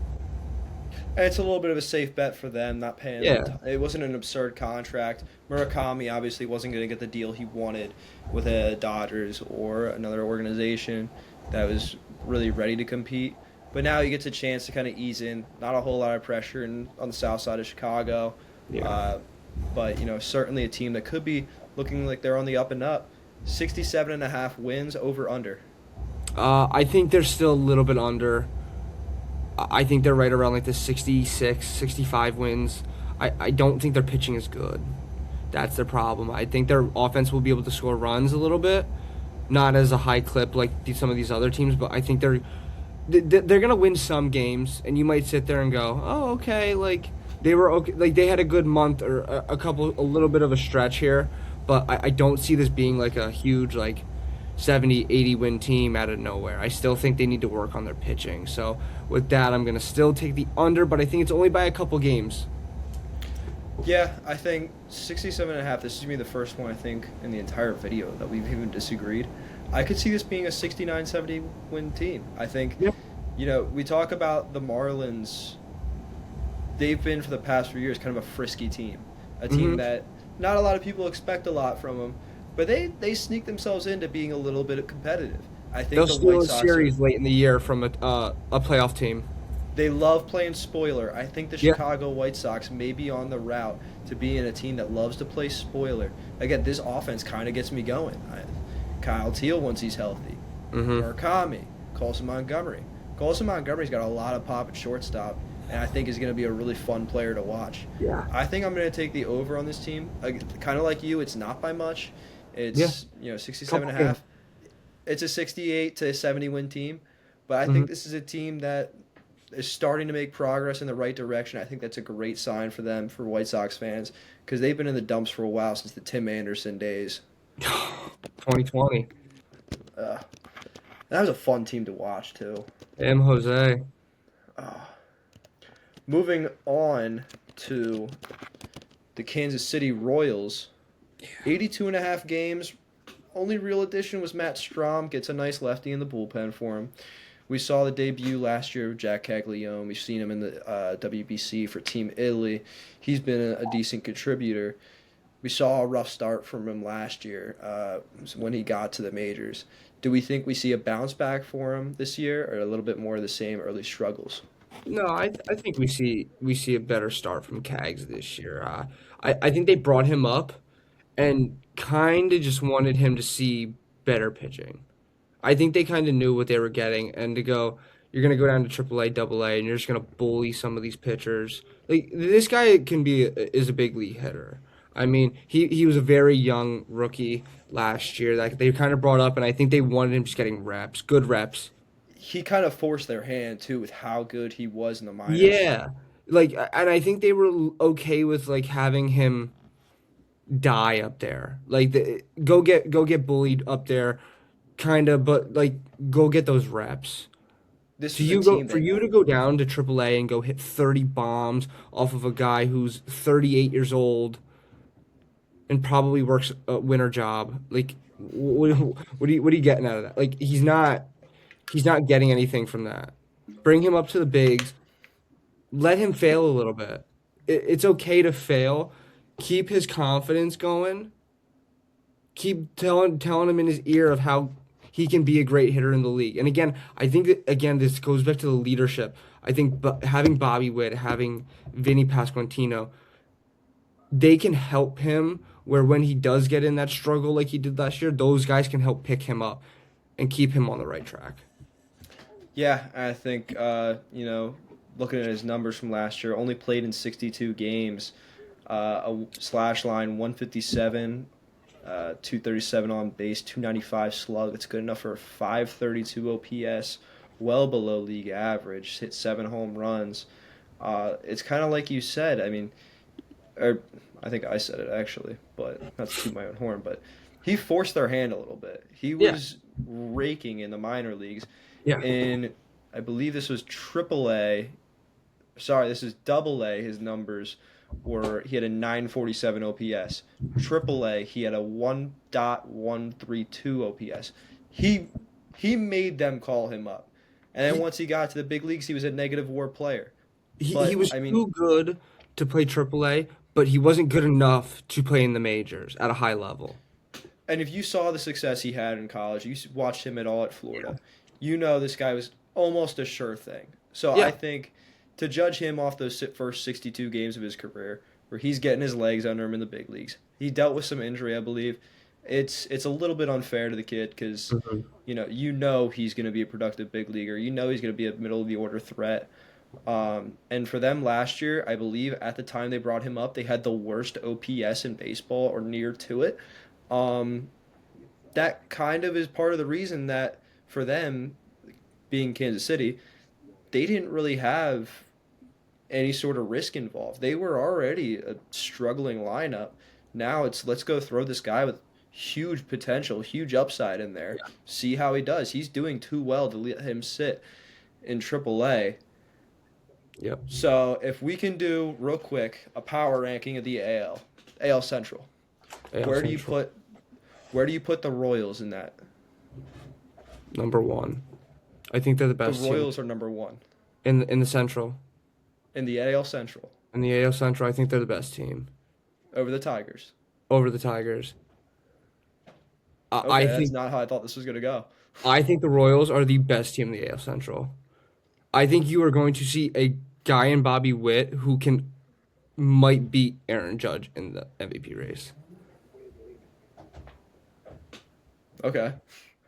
And it's a little bit of a safe bet for them, not paying. Yeah. It wasn't an absurd contract. Murakami obviously wasn't going to get the deal he wanted with the Dodgers or another organization that was really ready to compete. But now he gets a chance to kind of ease in. Not a whole lot of pressure on the south side of Chicago. Yeah. But certainly a team that could be looking like they're on the up and up. 67.5 wins over under. I think they're still a little bit under. I think they're right around the 66, 65 wins. I don't think their pitching is good. That's their problem. I think their offense will be able to score runs a little bit, not as a high clip like some of these other teams, but I think they're going to win some games, and you might sit there and go, oh, okay, they were okay, they had a good month or a little bit of a stretch here, but I don't see this being a huge 70, 80 win team out of nowhere. I still think they need to work on their pitching. So with that, I'm going to still take the under, but I think it's only by a couple games. Yeah, I think 67.5. This is going to be the first one, I think, in the entire video that we've even disagreed. I could see this being a 69-70 win team. I think, Yep. we talk about the Marlins. They've been, for the past few years, kind of a frisky team. A team Mhm. that not a lot of people expect a lot from them, but they sneak themselves into being a little bit competitive. I think They'll the White steal a Sox are. series late in the year from a playoff team. They love playing spoiler. I think the Yeah. Chicago White Sox may be on the route to being a team that loves to play spoiler. Again, this offense kind of gets me going. Kyle Teal once he's healthy. Mm-hmm. Murakami, Colson Montgomery. Colson Montgomery's got a lot of pop at shortstop, and I think is going to be a really fun player to watch. Yeah. I think I'm going to take the over on this team. Kind of like you, it's not by much. It's 67 and a Couple half. It's a 68 to 70 win team, but I Mhm. think this is a team that is starting to make progress in the right direction. I think that's a great sign for them, for White Sox fans, because they've been in the dumps for a while since the Tim Anderson days. 2020. Uh, that was a fun team to watch too. M. Jose. Uh, moving on to the Kansas City Royals, 82 and a half games. Only real addition was Matt Strom. Gets a nice lefty in the bullpen for him. We saw the debut last year of Jack Caglione. We've seen him in the WBC for Team Italy. He's been a decent contributor. We saw a rough start from him last year when he got to the majors. Do we think we see a bounce back for him this year, or a little bit more of the same early struggles? No, I think we see a better start from Cags this year. I think they brought him up and kind of just wanted him to see better pitching. I think they kind of knew what they were getting, and to go, you're gonna go down to AAA, AA, and you're just gonna bully some of these pitchers. Like this guy is a big league hitter. I mean, he was a very young rookie last year that they kind of brought up, and I think they wanted him just getting reps, good reps. He kind of forced their hand too with how good he was in the minors. Yeah, like, and I think they were okay with like having him die up there. Like, go get bullied up there, kind of, but like go get those reps. This So was a you go team for that you to go down to AAA and go hit 30 bombs off of a guy who's 38 years old and probably works a winter job. Like, what are you getting out of that? Like, he's not getting anything from that. Bring him up to the bigs. Let him fail a little bit. It's okay to fail. Keep his confidence going. Keep telling him in his ear of how he can be a great hitter in the league. And again, I think that again this goes back to the leadership. I think having Bobby Witt, having Vinny Pasquantino, they can help him where when he does get in that struggle like he did last year, those guys can help pick him up and keep him on the right track. Yeah, I think looking at his numbers from last year, only played in 62 games, a slash line 157, 237 on base, 295 slug. It's good enough for a 532 OPS, well below league average. Hit 7 home runs. It's kind of like you said. I mean, or I think I said it actually, but not to toot my own horn. But he forced their hand a little bit. He Yeah, was raking in the minor leagues. yeah. In I believe this was Triple A. Sorry, this is Double A. His numbers were he had a 947 OPS. Triple A he had a 1.132 OPS. He he made them call him up, and then He once he got to the big leagues, he was a negative WAR player. he But was I mean, too good to play AAA, but he wasn't good enough to play in the majors at a high level. and if you saw the success he had in college, you watched him at all at Florida, you know this guy was almost a sure thing. So I Yeah. think to judge him off those first 62 games of his career, where he's getting his legs under him in the big leagues, he dealt with some injury, I believe. It's a little bit unfair to the kid because Mhm. you know he's going to be a productive big leaguer. You know he's going to be a middle of the order threat. And for them last year, I believe at the time they brought him up, they had the worst OPS in baseball or near to it. Um, that kind of is part of the reason that for them, being Kansas City, they didn't really have any sort of risk involved. They were already a struggling lineup. Now it's let's go throw this guy with huge potential, huge upside in there. See how he does. He's doing too well to let him sit in AAA. Yep. So if we can do real quick a power ranking of the AL Central, AL where do you Central. put where do you put the Royals in that? Number one. I think they're the The best team Royals are number one in the Central. in the AL Central In the AL Central, I think they're the best team over the Tigers. over the Tigers. Okay, I that's think not how I thought this was gonna go. I think the Royals are the best team in the AL Central. I think you are going to see a guy in Bobby Witt who can might beat Aaron Judge in the MVP race. Okay,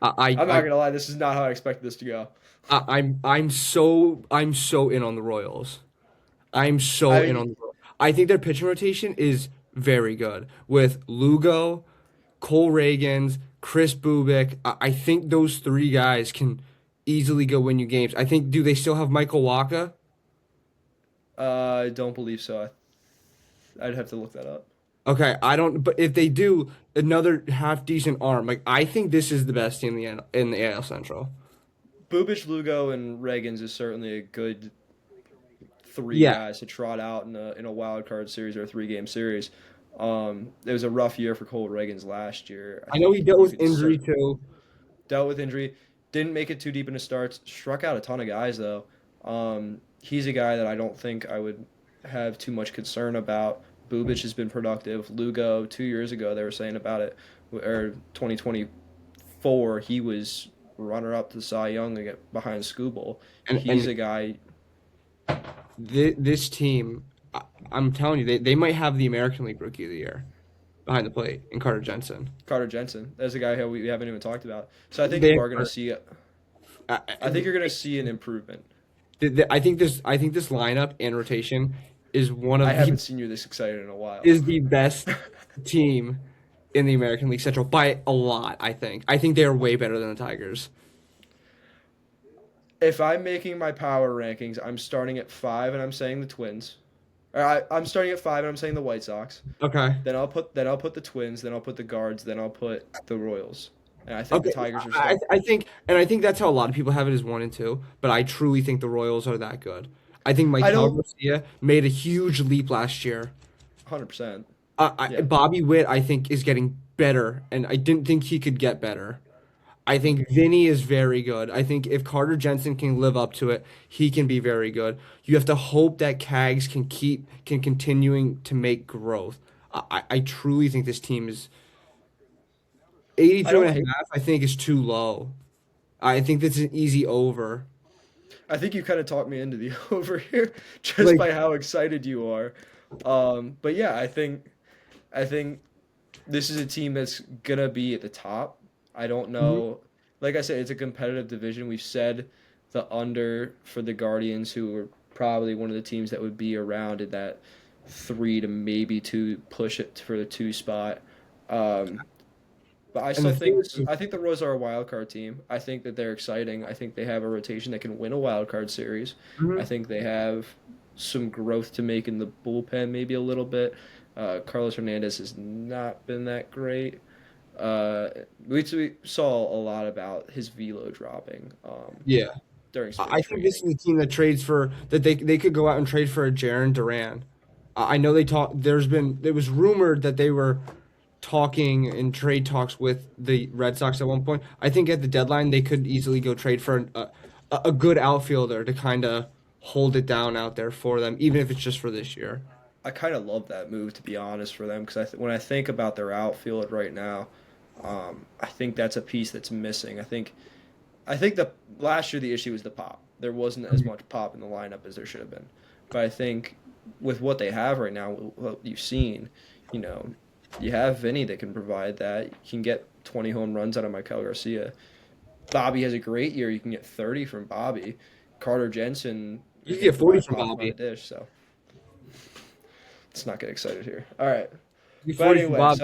I I'm not I, gonna lie. This is not how I expected this to go. I'm so in on the Royals. I'm so in I on the Royals. I think their pitching rotation is very good with Lugo, Cole Reagans, Chris Bubik. I think those three guys can easily go win you games. I think do they still have Michael Waka? I don't believe so. I'd have to look that up. Okay, I don't. But if they do, another half decent arm. Like I think this is the best team in the AL Central. Bubic, Lugo, and Reagans is certainly a good three Yeah, guys to trot out in a wild card series or a 3 game series. It was a rough year for Cole Reagans last year. I I know he think dealt you with could injury too. dealt with injury, didn't make it too deep into starts, struck out a ton of guys though. He's a guy that I don't think I would have too much concern about. Bubic has been productive. Lugo 2 years ago they were saying about it, or 2024 he was runner up to Cy Young behind Skubal. He's And a guy. this team, I'm telling you, they might have the American League Rookie of the Year behind the plate in Carter Jensen. Carter Jensen. That's a guy who we haven't even talked about. So I think They you are going to see. I, I think you're going to see an improvement. I think this lineup and rotation is one I of the haven't seen you this excited in a while. is the best team in the American League Central by a lot. I think they are way better than the Tigers. If I'm making my power rankings, I'm starting at 5 and I'm saying the Twins. I'm starting at 5 and I'm saying the White Sox. Okay. Then I'll put the Twins. Then I'll put the Guards. Then I'll put the Royals. And I think the Okay, Tigers are I, still I think, and I think that's how a lot of people have it as 1 and 2. But I truly think the Royals are that good. I think I Maikel don't Garcia made a huge leap last year. 100%. Yeah. Bobby Witt, I think, is getting better, and I didn't think he could get better. I think Vinny is very good. I think if Carter Jensen can live up to it, he can be very good. You have to hope that Cags can continuing to make growth. I truly think this team is I 82 don't and a hate half, I think is too low. I think that's an easy over. I think you kind of talked me into the over here just Like by how excited you are. But yeah, I think this is a team that's gonna be at the top. I don't Mhm. know. Like I said, it's a competitive division. We've said the under for the Guardians, who are probably one of the teams that would be around in that 3 to maybe 2 push it for the 2 spot. Um, but I and still the think thing this. is, I think the Royals are a wild card team. I think that they're exciting. I think they have a rotation that can win a wild card series. I Mhm. think they have some growth to make in the bullpen, maybe a little bit. Carlos Hernandez has not been that great. Uh, we saw a lot about his velo dropping Yeah. during I spring I think this is training. a team that trades for that they could go out and trade for a Jaron Duran. I know they talk. It was rumored that they were talking in trade talks with the Red Sox at one point. I think at the deadline they could easily go trade for a good outfielder to kind of hold it down out there for them, even if it's just for this year. I kind of love that move, to be honest, for them, because when I think about their outfield right now, I think that's a piece that's missing. I think the last year the issue was the pop. There wasn't as much pop in the lineup as there should have been. But I think with what they have right now, what you've seen, you know, you have Vinny that can provide that. You can get 20 home runs out of Michael Garcia. Bobby has a great year. You can get 30 from Bobby. Carter Jensen You could can get 40 provide from pop around the Bobby. dish. So let's not get excited here. All right. You get But 40 from anyway, Bobby.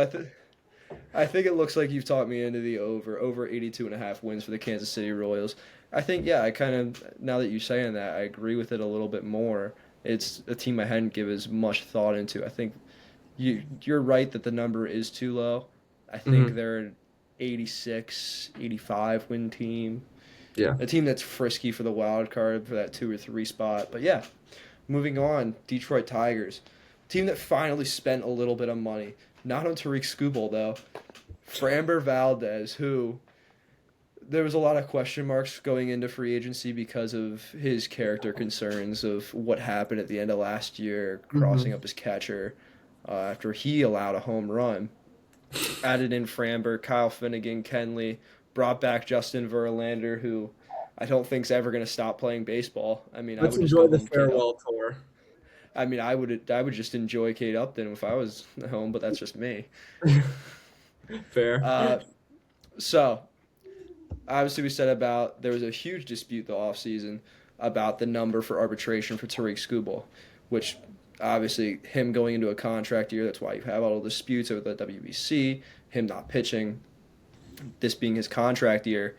I think it looks like you've talked me into the over 82 and a half wins for the Kansas City Royals. I think, yeah, I kind of, now that you're saying that, I agree with it a little bit more. It's a team I hadn't given as much thought into. I think you're right that the number is too low. I think Hmm. they're an 86, 85 win team. Yeah. A team that's frisky for the wild card for that 2 or 3 spot. But yeah, moving on, Detroit Tigers. Team that finally spent a little bit of money. Not on Tariq Skubal, though. Framber Valdez, who there was a lot of question marks going into free agency because of his character concerns of what happened at the end of last year, crossing Hmm. up his catcher after he allowed a home run. Added in Framber, Kyle Finnegan, Kenley, brought back Justin Verlander, who I don't think's ever going to stop playing baseball. I mean, I Let's would just enjoy go the home Kate up. farewell tour. I mean, I would just enjoy Kate Upton if I was at home, but that's just me. Fair. Uh, so obviously we said about there was a huge dispute the offseason about the number for arbitration for Tariq Skubal, which obviously him going into a contract year, that's why you have all the disputes over the WBC, him not pitching, this being his contract year.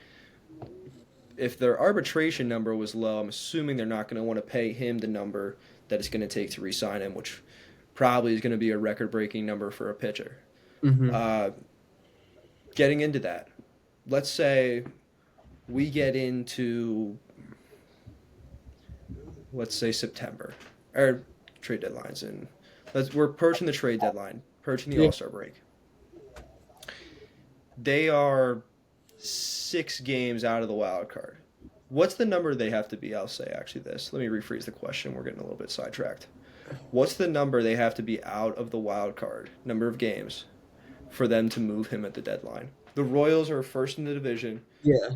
If their arbitration number was low, I'm assuming they're not going to want to pay him the number that it's going to take to re-sign him, which probably is going to be a record-breaking number for a pitcher. Hmm. Uh, Getting into that, let's say we get into, let's say September, or trade deadlines, and we're approaching the trade deadline, approaching the Yeah. All Star break. They are 6 games out of the wild card. What's the number they have to be? I'll say actually this. Let me rephrase the question. We're getting a little bit sidetracked. What's the number they have to be out of the wild card, number of games, for them to move him at the deadline? The Royals are first in the division. Yeah.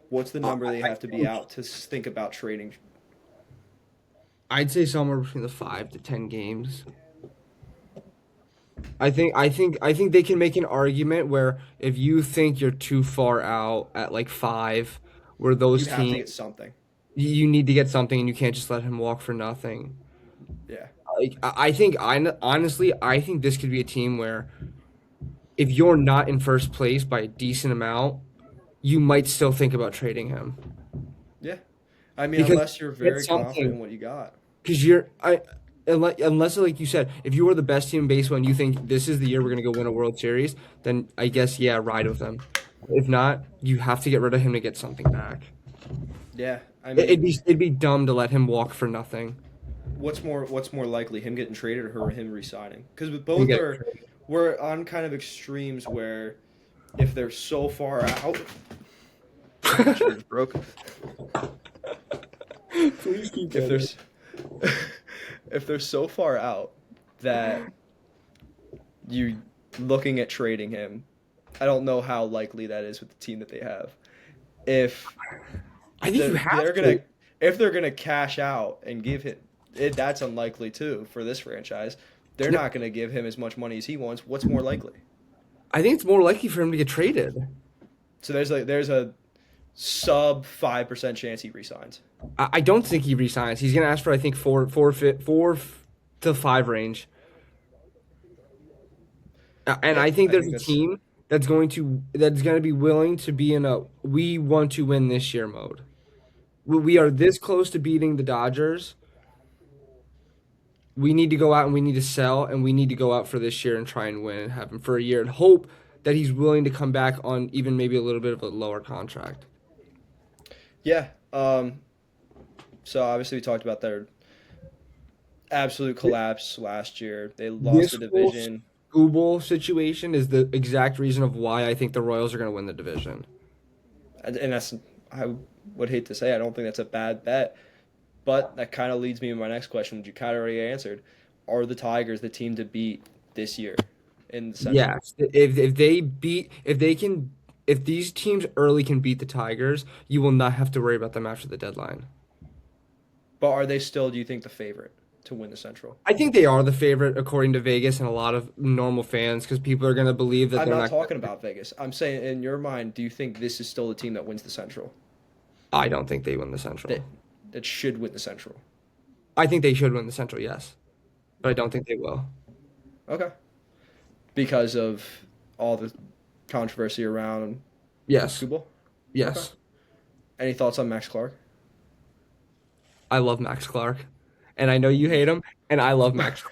What's the I number they I have to be think out to think about trading? I'd say somewhere between the 5 to 10 games. I think they can make an argument where if you think you're too far out at like 5, where You those have to teams get something. you need to get something and you can't just let him walk for nothing. Yeah. Like I think honestly I think this could be a team where if you're not in first place by a decent amount, you might still think about trading him Yeah. I mean, because unless you're you get very confident in something what you got. because you're I unless like you said, if you are the best team in baseball and you think this is the year we're gonna go win a World Series, then I guess yeah, ride with him. If not, you have to get rid of him to get something back. Yeah. I It'd mean, be dumb to let him walk for nothing. what's more likely, him getting traded or him resigning? Because And both get are we're on kind of extremes where if they're so far out, my chair just broke. Please keep If going. there's if they're so far out that you looking at trading him, I don't know how likely that is with the team that they have. If I think you they're, have they're gonna to. if they're gonna cash out and give him that's unlikely too for this franchise. They're No, not gonna give him as much money as he wants. What's more likely? I think it's more likely for him to get traded. So there's a sub 5% chance he resigns. I don't think he resigns. He's gonna ask for I think four to five range. And Yeah, I think I there's think a that's team that's going to be willing to be in a we want to win this year mode. We are this close to beating the Dodgers. We need to go out and we need to sell and we need to go out for this year and try and win and have him for a year and hope that he's willing to come back on even maybe a little bit of a lower contract. yeah. So obviously we talked about their absolute collapse last year. They lost the This whole division. Google situation is the exact reason of why I think the Royals are going to win the division. And that's I would hate to say I don't think that's a bad bet, but that kind of leads me to my next question, which you kind of already answered. Are the Tigers the team to beat this year in the Central? Yes, if these teams early can beat the Tigers, you will not have to worry about them after the deadline. But are they still, do you think, the favorite to win the Central? I think they are the favorite according to Vegas and a lot of normal fans because people are going to believe that I'm they're not not. talking about Vegas. I'm saying, in your mind, do you think this is still the team that wins the Central? I don't think they win the Central. That that should win the Central. I think they should win the Central, yes, but I don't think they will. Okay. Because of all the controversy around Yes, Skubal? Okay. yes, Any thoughts on Max Clark? I love Max Clark, and I know you hate him, and I love Max.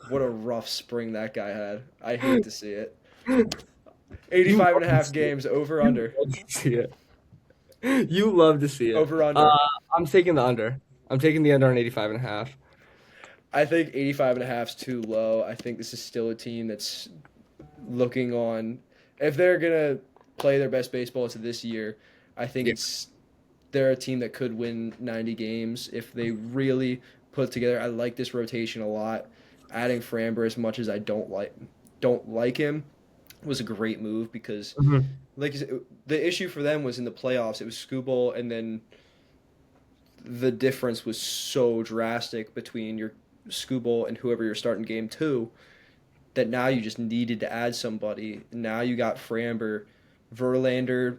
What a rough spring that guy had. I hate to see it. You 85 and love a to half see it. games over You under. love to see it. You love to see it. Over under. I'm taking the under. I'm taking the under on 85 and a half. I think 85 and a half is too low. I think this is still a team that's looking on. If they're going to play their best baseball to this year, I think Yeah. they're a team that could win 90 games if they really put together. I like this rotation a lot. Adding Framber, as much as I don't like him, was a great move because, Mhm. like you said, the issue for them was in the playoffs. It was Skubal, and then the difference was so drastic between your Skubal and whoever you're starting game two that now you just needed to add somebody. Now you got Framber, Verlander.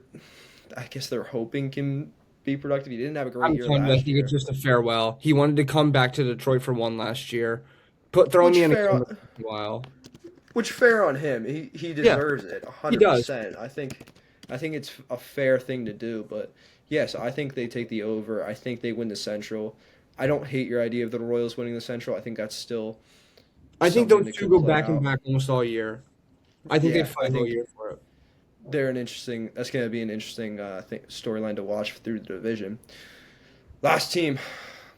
I guess they're hoping can be productive. He didn't have a great I'm year telling you, I last think it's year. just a farewell. He wanted to come back to Detroit for one last year. Throw Which me in a fair, game once in a while. which fair on him. He Yeah, deserves it, he does. 100%. I think it's a fair thing to do. But yes, I think they take the over. I think they win the Central. I don't hate your idea of the Royals winning the Central. I think that's still I think something those that two could go play back and out. back almost all year. I think they Yeah, I fight all think year for it. they're an interesting. That's going to be an interesting storyline to watch through the division. Last team,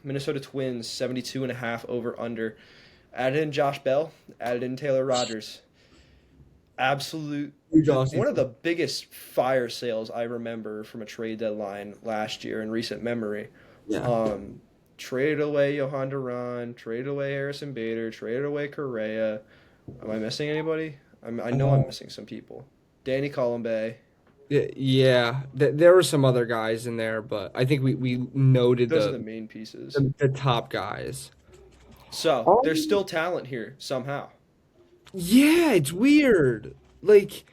Minnesota Twins, 72 and a half over under. Added in Josh Bell, added in Taylor Rogers. Absolute, Huge offseason. one of the biggest fire sales I remember from a trade deadline last year in recent memory. Yeah. Traded away Johan Duran, traded away Harrison Bader, traded away Correa. Am I missing anybody? I know I'm missing some people. Danny Colombe. Yeah, there were some other guys in there, but I think we noted Those are the the main pieces. the, the top guys. So there's Um, still talent here somehow. yeah, it's weird. Like,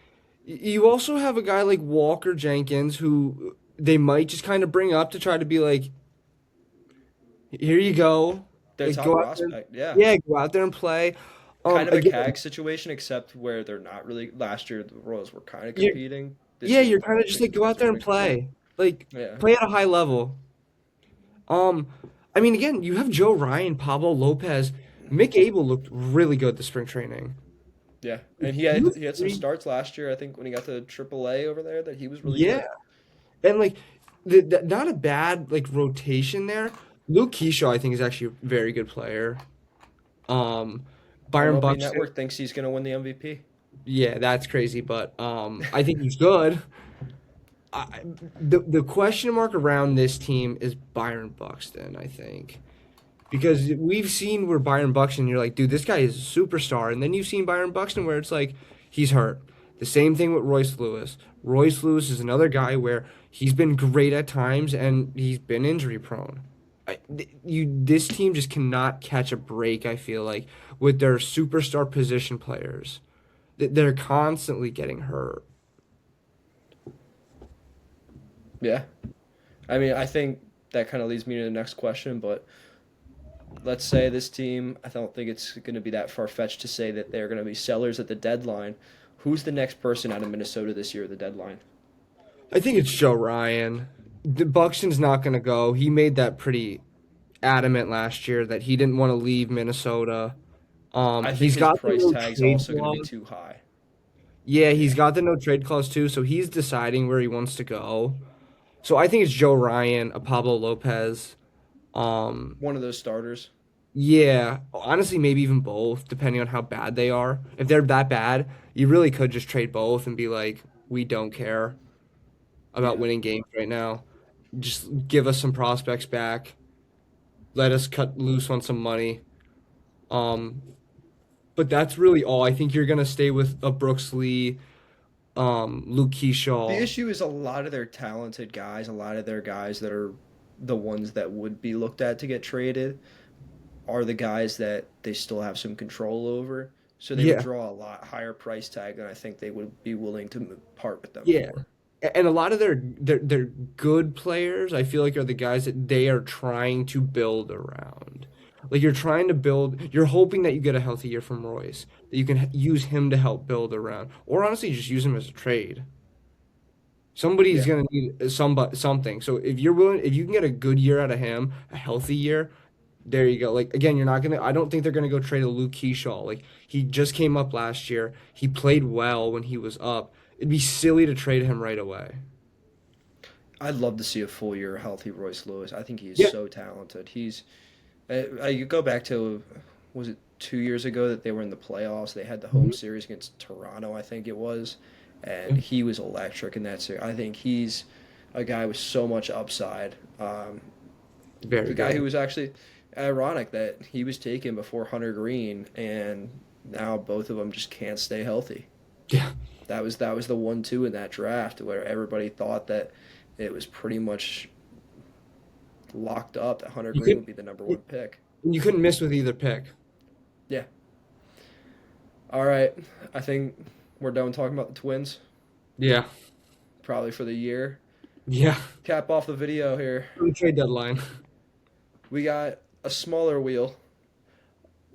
you also have a guy like Walker Jenkins who they might just kind of bring up to try to be like, here you go. Their Like, top go out there, prospect, yeah. yeah, go out there and play. Kind of a Again, CAG situation, except where they're not really. Last year, the Royals were kind of you're, competing. This yeah, year, you're I kind of don't just think like the go out Twins are there going and to compete. play, like Yeah. play at a high level. Um, I mean, again, you have Joe Ryan, Pablo Lopez, Mick Abel looked really good this spring training. Yeah. And he You had have he had some three, starts last year, I think, when he got to AAA over there, that he was really yeah, good. and like not a bad like rotation there. Luke Keyshaw, I think, is actually a very good player. Um, Byron MLB Buxton, Network thinks he's going to win the MVP. yeah, that's crazy, but I think he's good. I, the question mark around this team is Byron Buxton, I think. Because we've seen where Byron Buxton, you're like, dude, this guy is a superstar. And then you've seen Byron Buxton where it's like, he's hurt. The same thing with Royce Lewis. Royce Lewis is another guy where he's been great at times and he's been injury prone. This team just cannot catch a break, I feel like, with their superstar position players. They're constantly getting hurt. Yeah. I mean, I think that kind of leads me to the next question, but let's say this team, I don't think it's going to be that far fetched to say that they're going to be sellers at the deadline. Who's the next person out of Minnesota this year at the deadline? I think it's Joe Ryan. Buxton's not going to go. He made that pretty adamant last year that he didn't want to leave Minnesota. I think He's his got the price no tag's trade also going to be clause. too high. Yeah, he's Yeah. got the no trade clause too, so he's deciding where he wants to go. So I think it's Joe Ryan, a Pablo Lopez. Um, One of those starters. yeah, honestly, maybe even both, depending on how bad they are. If they're that bad, you really could just trade both and be like, we don't care about Yeah. winning games right now. Just give us some prospects back. Let us cut loose on some money. Um, but that's really all. I think you're gonna stay with a Brooks Lee, Luke The Keyshaw. issue is a lot of their talented guys, a lot of their guys that are the ones that would be looked at to get traded are the guys that they still have some control over. So they would Yeah, draw a lot higher price tag than I think they would be willing to part with them yeah. for. And a lot of their good players, I feel like, are the guys that they are trying to build around. Like you're trying to build, you're hoping that you get a healthy year from Royce, that you can use him to help build around, or honestly just use him as a trade. Somebody's Yeah. gonna need something. So if you're willing, if you can get a good year out of him, a healthy year, there you go. Like again, you're not gonna. I don't think they're gonna go trade a Luke Keyshaw. Like he just came up last year. He played well when he was up. it'd be silly to trade him right away. I'd love to see a full year healthy Royce Lewis. I think he's Yeah. so talented. You go back to, was it 2 years ago that they were in the playoffs? They had the home Mhm. series against Toronto, I think it was, and he was electric in that series. I think he's a guy with so much upside. Very The guy who good. was actually ironic that he was taken before Hunter Green, and now both of them just can't stay healthy. Yeah. That was the 1-2 in that draft where everybody thought that it was pretty much locked up that Hunter You Green could would be the number one pick. you couldn't miss with either pick. Yeah. All right. I think we're done talking about the Twins, Yeah. probably for the year. Yeah. Cap off the video here. The trade deadline. We got a smaller wheel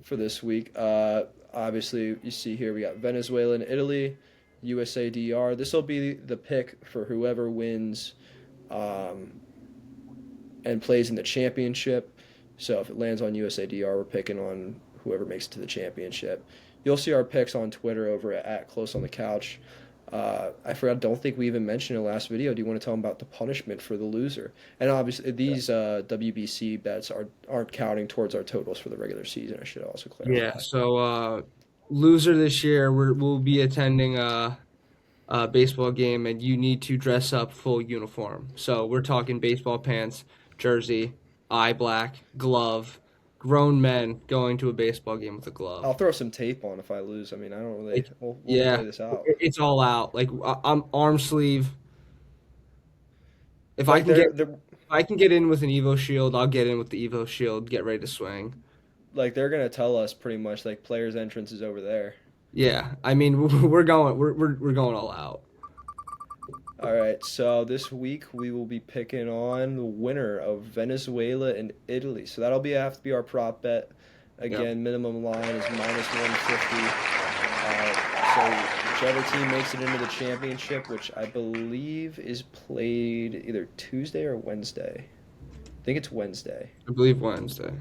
for this week. Obviously, you see here we got Venezuela and Italy, USA DR. This will be the pick for whoever wins um, and plays in the championship. So if it lands on USA DR, we're picking on whoever makes it to the championship. You'll see our picks on Twitter over at Close on the Couch. I forgot. Don't think we even mentioned in the last video. Do you want to tell them about the punishment for the loser? And obviously, these WBC bets aren't counting towards our totals for the regular season. I should also Yeah. clarify. So loser this year, we'll be attending a baseball game, and you need to dress up full uniform. So we're talking baseball pants, jersey, eye black, glove. Grown men going to a baseball game with a glove. I'll throw some tape on if I lose. I mean, I don't really. Like, We'll play yeah, this out. it's all out. Like I'm arm sleeve. If I Like can get they're if I can get in with an Evo Shield, I'll get in with the Evo Shield. Get ready to swing. they're gonna tell us pretty much like players' entrance is over there. Yeah, I mean we're going all out. All right, so this week we will be picking on the winner of Venezuela and Italy. So have to be our prop bet. Yep. Again, minimum line is minus 150. So whichever team makes it into the championship, which I believe is played either Tuesday or Wednesday. I think it's Wednesday. I believe Wednesday.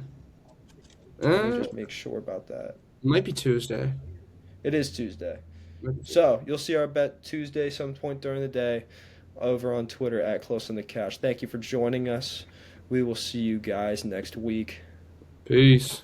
Let me It just make sure about that. might be Tuesday. It is Tuesday. Might be Tuesday. So you'll see our bet Tuesday, some point during the day, over on Twitter at Close on the Couch. Thank you for joining us. We will see you guys next week. Peace.